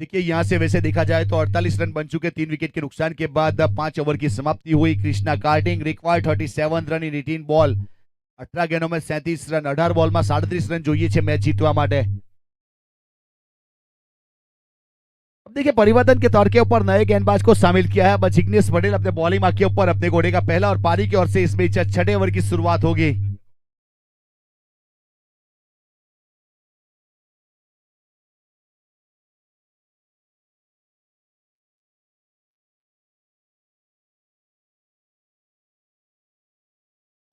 Speaker 1: देखिए यहाँ से वैसे देखा जाए तो 48 रन बन चुके 3 विकेट के नुकसान के बाद 5 ओवर की समाप्ति हुई। Krishna carding required 37 run in 18 ball. 18 गेंदों में 37 रन, 18 બોલમાં 37 રન જોઈએ છે મેચ જીતવા માટે। अब देखिए परिवर्तन के तौर के ऊपर नए गेंदबाज को शामिल किया है। अब जिग्नेश पटेल अपने बॉलिंग मार्क के ऊपर अपने घोड़े का पहला और पारी की ओर से इस मैच 6 ओवर की शुरुआत होगी।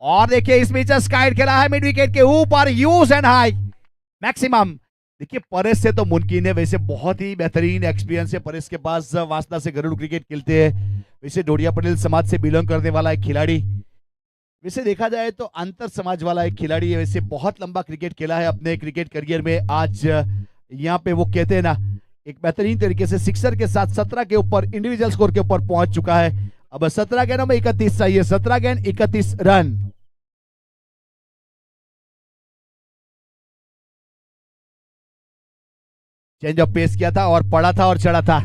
Speaker 1: और देखिए इस बीच स्काइड खेला है मिड विकेट के ऊपर, यूज एंड हाई मैक्सिमम। देखिए परेश से तो मुमकिन है, वैसे बहुत ही बेहतरीन एक्सपीरियंस है परेश के पास, वासना से घरेलू क्रिकेट खेलते हैं। वैसे डोडिया पटेल समाज से बिलोंग करने वाला एक खिलाड़ी, वैसे देखा जाए तो अंतर समाज वाला एक खिलाड़ी है। वैसे बहुत लंबा क्रिकेट खेला है अपने क्रिकेट करियर में। आज यहाँ पे वो कहते हैं ना, एक बेहतरीन तरीके से सिक्सर के साथ 17 के ऊपर इंडिविजुअल स्कोर के ऊपर पहुंच चुका है। अब 17 गेंदों में 31 चाहिए, 17 गेंद 31 रन। चेंज ऑफ पेस किया था और पड़ा था और चढ़ा था।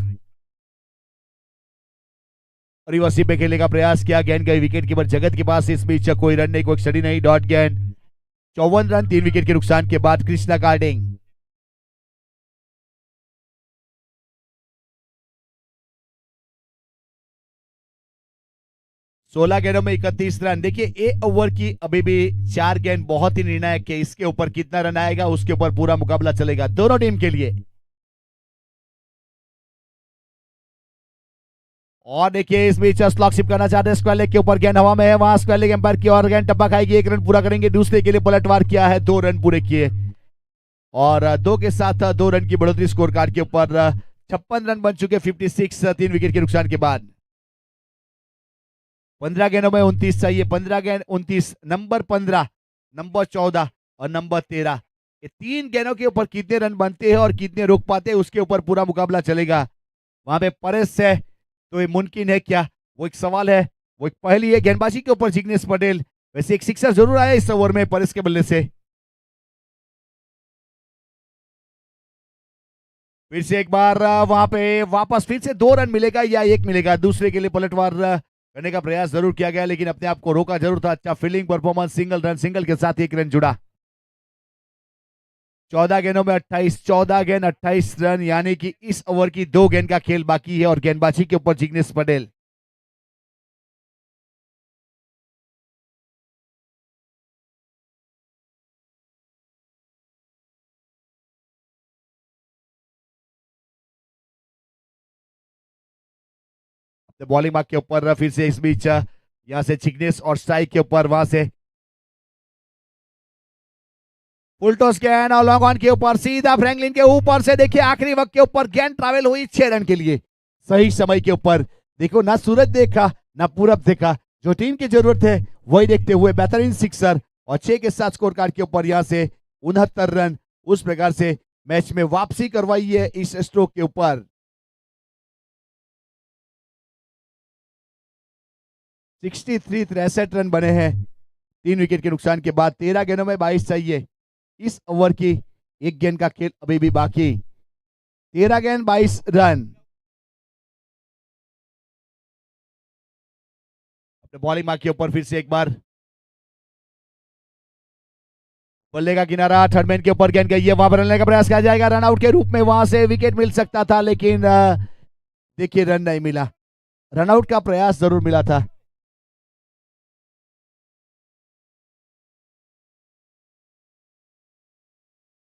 Speaker 1: रिवर्सी पे खेलने का प्रयास किया, गेंद गई विकेट कीपर जगत के पास। इस बीच कोई रन नहीं, कोई स्टडी नहीं, डॉट गेंद। 54 रन 3 विकेट के नुकसान के बाद कृष्णा कार्डिंग। सोलह गेंदों में 31 रन। देखिए 1 ओवर की अभी भी 4 गेंद बहुत ही निर्णायक है। इसके ऊपर कितना रन आएगा उसके ऊपर पूरा मुकाबला चलेगा दोनों टीम के लिए। और देखिए इस बीच स्लॉक शिप करना चाहते हैं स्क्वायर लेग के ऊपर, गेंद हवा में है, वहां स्क्वायर लेग एम्पायर की और गेंद टप्पा खाएगी। 1 रन पूरा करेंगे, दूसरे के लिए पलटवार किया है, 2 रन पूरे किए और 2 के साथ 2 रन की बढ़ोतरी स्कोर कार्ड के ऊपर। 56 रन बन चुके 56 3 विकेट के नुकसान के बाद। 15 गेंदों में 29 चाहिए, 15 गेंद 29, नंबर 15, नंबर 14 और नंबर 13, ये 3 गेंदों के ऊपर कितने रन बनते हैं और कितने रोक पाते हैं उसके ऊपर पूरा मुकाबला चलेगा। वहां पे परेश है तो ये मुमकिन है क्या, वो एक सवाल है, वो एक पहली है। गेंदबाजी के ऊपर जिग्नेश पटेल, वैसे एक सिक्सर जरूर आया इस ओवर में परेश के बल्ले से। फिर से एक बार वहां पे वापस फिर से 2 रन मिलेगा या 1 मिलेगा, दूसरे के लिए पलटवार करने का प्रयास जरूर किया गया लेकिन अपने आप को रोका जरूर था। अच्छा fielding performance, single run, single के साथ 1 रन जुड़ा। 14 गेंदों में 28, 14 गेंद 28 रन, यानी कि इस ओवर की 2 गेंद का खेल बाकी है और गेंदबाजी के ऊपर जिग्नेश पटेल। बॉलिंग मार्क के ऊपर फिर से इस बीच यहां से जिग्नेश और स्ट्राइक के ऊपर वहां से फुल टॉस गेंद और लॉन्ग ऑन के ऊपर सीधा फ्रैंकलिन के ऊपर से। देखिए आखिरी वक्त के ऊपर गेंद ट्रैवल हुई 6 रन के लिए, सही समय के ऊपर। देखो ना सूरज देखा ना पूरब देखा, जो टीम की जरूरत है वही देखते हुए बेहतरीन सिक्सर और 6 के साथ स्कोर कार्ड के ऊपर यहां से 69 रन उस प्रकार से मैच में वापसी करवाई है इस स्ट्रोक के ऊपर। 63 रन बने हैं 3 विकेट के नुकसान के बाद। 13 गेंदों में 22 चाहिए, इस ओवर की 1 गेंद का खेल अभी भी बाकी। 13 गेंद 22 रन। अपने बॉलिंग मार्क के ऊपर फिर से एक बार बल्ले का किनारा, थर्डमैन के ऊपर गेंद गई है, वहां पर रन का प्रयास किया जाएगा, रन आउट के रूप में वहां से विकेट मिल सकता था लेकिन देखिए रन नहीं मिला, रन आउट का प्रयास जरूर मिला था।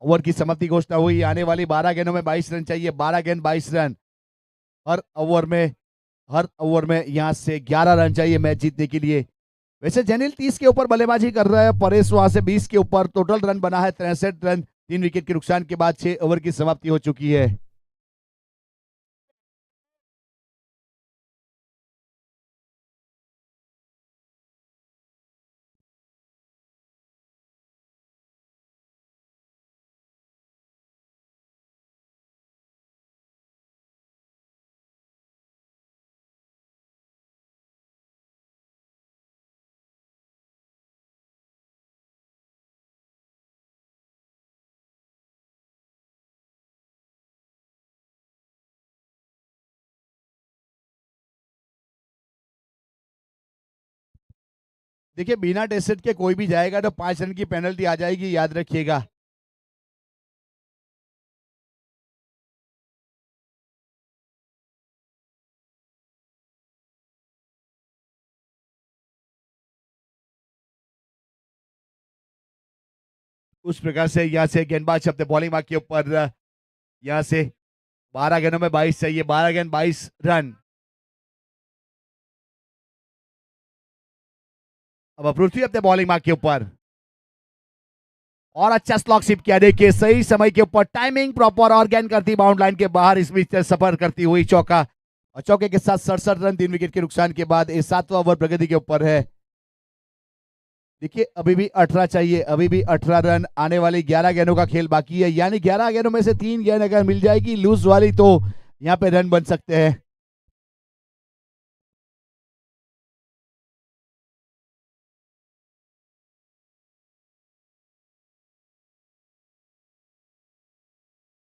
Speaker 1: ओवर की समाप्ति घोषणा हुई, आने वाली 12 गेंदों में 22 रन चाहिए, 12 गेंद 22 रन। हर ओवर में हर ओवर में यहां से 11 रन चाहिए मैच जीतने के लिए। वैसे जनील 30 के ऊपर बल्लेबाजी कर रहा है, परेश वहां से 20 के ऊपर। टोटल रन बना है 63 रन 3 विकेट के नुकसान के बाद। 6 ओवर की समाप्ति हो चुकी है। देखिए बिना टेस्ट के कोई भी जाएगा तो 5 रन की पेनल्टी आ जाएगी, याद रखिएगा। उस प्रकार से यहाँ से गेंदबाज अपने बॉलिंग मार्क के ऊपर यहाँ से 12 गेंदों में 22 चाहिए, 12 गेंद 22 रन। अब पृथ्वी अपने बॉलिंग मार्क के ऊपर और अच्छा स्लॉग शिप किया, देखिए सही समय के ऊपर टाइमिंग प्रॉपर और गेंद करती बाउंड लाइन के बाहर, इस बीच से सफर करती हुई चौका और चौके के साथ 67 रन 3 विकेट के नुकसान के बाद ये 7वां ओवर प्रगति के ऊपर है। देखिए अभी भी 18 चाहिए, अभी भी 18 रन, आने वाली 11 गेंदों का खेल बाकी है, यानी 11 गेंदों में से 3 गेंद अगर मिल जाएगी लूज वाली तो यहाँ पे रन बन सकते हैं।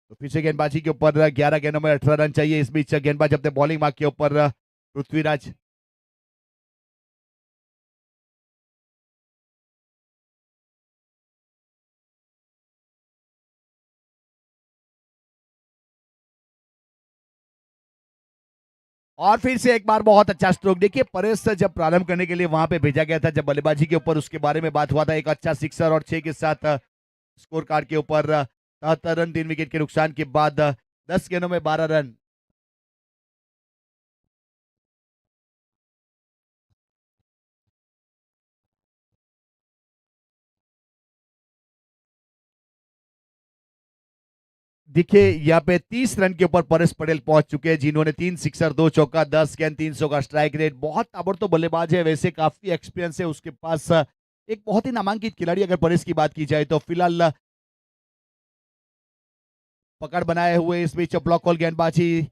Speaker 1: तो पीछे गेंदबाजी के ऊपर 11 गेंदों में 18 रन चाहिए, इस बीच गेंदबाज अपने बॉलिंग मार्क के ऊपर पृथ्वीराज। और फिर से एक बार बहुत अच्छा स्ट्रोक, देखिए परेश से जब प्रारंभ करने के लिए वहां पे भेजा गया था, जब बल्लेबाजी के ऊपर उसके बारे में बात हुआ था, एक अच्छा सिक्सर और 6 के साथ स्कोर कार्ड के ऊपर 73 रन 3 विकेट के नुकसान के बाद 10 गेंदों में 12 रन। देखिए यहाँ पे 30 रन के ऊपर परेश पटेल पहुंच चुके हैं, जिन्होंने 3 सिक्सर 2 चौका 10 गेंद 300 का स्ट्राइक रेट, बहुत ताबड़तोड़ बल्लेबाज है, वैसे काफी एक्सपीरियंस है उसके पास, एक बहुत ही नामांकित खिलाड़ी अगर परेश की बात की जाए तो। फिलहाल पकड़ बनाए हुए इस बीच ब्लॉक होल गेंदबाजी,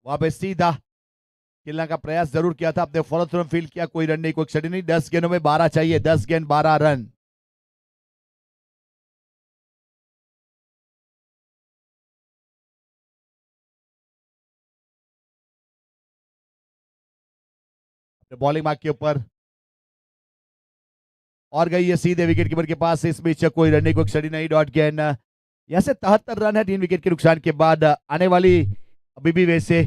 Speaker 1: वहां पे सीधा खेलने का प्रयास जरूर किया था, अपने फॉलो थ्रू फील्ड किया, कोई रन नहीं, कोई क्षति नहीं, 10 गेंदों में 12 चाहिए, 10 गेंद 12 रन। बॉलिंग मार्क के ऊपर और गई है सीधे विकेट कीपर के पास, इस बीच कोई रन नहीं, कोई क्षति नहीं, डॉट गेंद। यहाँ से 73 रन है 3 विकेट के नुकसान के बाद, आने वाली अभी भी वैसे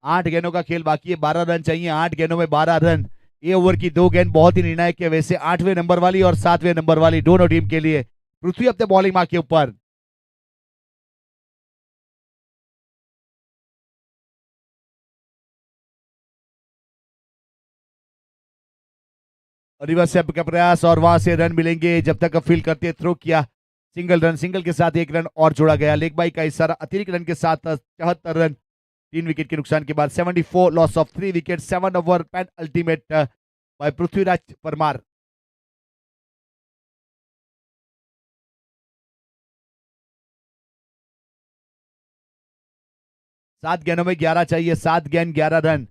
Speaker 1: 8 गेंदों का खेल बाकी है, 12 रन चाहिए, 8 गेंदों में 12 रन। ये ओवर की 2 गेंद बहुत ही निर्णायक है, वैसे 8वें नंबर वाली और 7वें नंबर वाली दोनों टीम के लिए। पृथ्वी अपने बॉलिंग मार्क के ऊपर रिवर्स स्टेप का प्रयास और वहां से रन मिलेंगे, जब तक फील्ड करते थ्रो किया, सिंगल रन, सिंगल के साथ 1 रन और जोड़ा गया, लेग बाई का इशारा अतिरिक्त रन के साथ 74 रन 3 विकेट के नुकसान के बाद, 74 loss of 3 wicket, 7 over penultimate by Prithviraj Parmar. 7 गेंदों में 11 चाहिए, 7 गेंद 11 रन।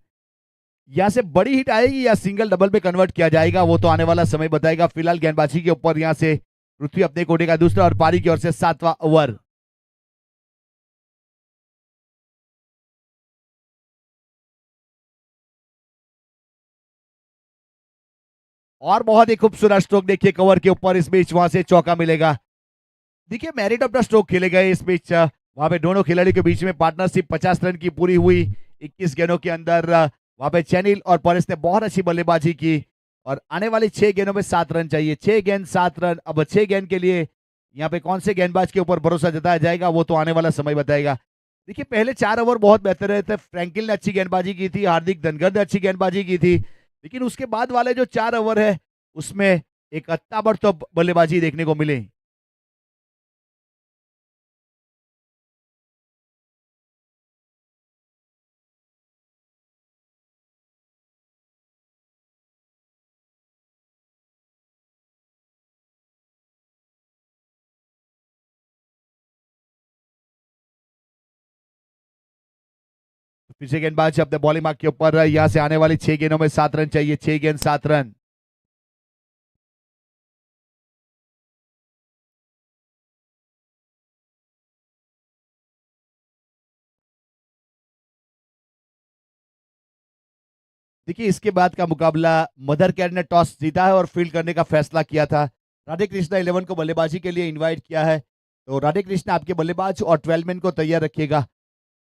Speaker 1: यहाँ से बड़ी हिट आएगी या सिंगल डबल पे कन्वर्ट किया जाएगा, वो तो आने वाला समय बताएगा। फिलहाल गेंदबाजी के ऊपर यहाँ से पृथ्वी अपने कोटे का दूसरा और पारी की ओर से 7वां ओवर। और बहुत ही खूबसूरत स्ट्रोक, देखिए कवर के ऊपर, इस बीच वहां से चौका मिलेगा। देखिए मेरिट ऑफ द स्ट्रोक खेले गए इस बीच, वहां पे दोनों खिलाड़ी के बीच में पार्टनरशिप 50 रन की पूरी हुई 21 गेंदों के अंदर। वहां पे चैनिल और परेश ने बहुत अच्छी बल्लेबाजी की और आने वाली 6 गेंदों में 7 रन चाहिए, 6 गेंद 7 रन। अब 6 गेंद के लिए यहाँ पे कौन से गेंदबाज के ऊपर भरोसा जताया जाएगा, वो तो आने वाला समय बताएगा। देखिए पहले 4 ओवर बहुत बेहतर रहे थे, फ्रैंकिल ने अच्छी गेंदबाजी की थी, हार्दिक धनगर ने अच्छी गेंदबाजी की थी, लेकिन उसके बाद वाले जो 4 ओवर है उसमें एक ताबड़तोड़ बल्लेबाजी देखने को मिली। पीछे गेंदबाज अपने बॉलिंग मार्क के ऊपर, यहां से आने वाली 6 गेंदों में 7 रन चाहिए, 6 गेंद 7 रन। देखिए इसके बाद का मुकाबला मदर केयर ने टॉस जीता है और फील्ड करने का फैसला किया था। राधे कृष्णा 11 को बल्लेबाजी के लिए इनवाइट किया है। तो राधे कृष्णा आपके बल्लेबाज और 12 मैन को तैयार रखिएगा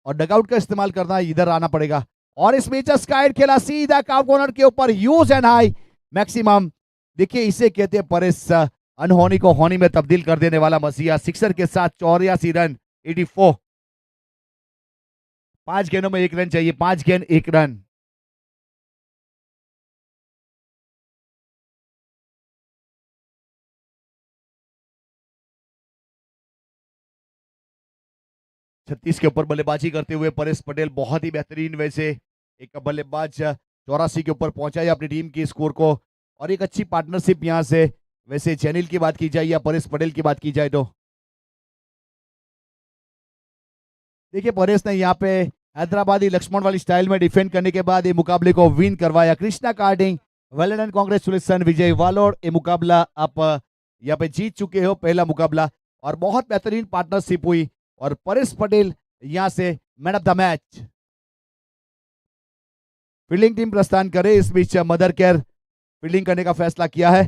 Speaker 1: और डगआउट का इस्तेमाल करना इधर आना पड़ेगा। और इस बीच स्काइड खेला सीधा काव कॉर्नर के ऊपर, यूज एंड हाई मैक्सिमम। देखिए इसे कहते हैं परेश अनहोनी को होनी में तब्दील कर देने वाला मसीहा। सिक्सर के साथ 84 रन 84। 5 गेंदों में 1 रन चाहिए, 5 गेंद 1 रन। छत्तीस के ऊपर बल्लेबाजी करते हुए परेश पटेल बहुत ही बेहतरीन वैसे एक बल्लेबाज 84 के ऊपर पहुंचा है अपनी टीम की स्कोर को। और एक अच्छी पार्टनरशिप यहां से वैसे चैनल की बात की जाए या परेश पटेल की बात की जाए तो देखिए परेश ने यहाँ पे हैदराबादी लक्ष्मण वाली स्टाइल में डिफेंड करने के बाद ये मुकाबले को विन करवाया। कृष्णा कार्डिंग well done, congratulation Vijay Valod. ये मुकाबला आप यहाँ पे जीत चुके हो पहला मुकाबला और बहुत बेहतरीन पार्टनरशिप हुई और परेश पटेल यहां से man of the match. Fielding team प्रस्थान करे। इस बीच मदर केयर फील्डिंग करने का फैसला किया है।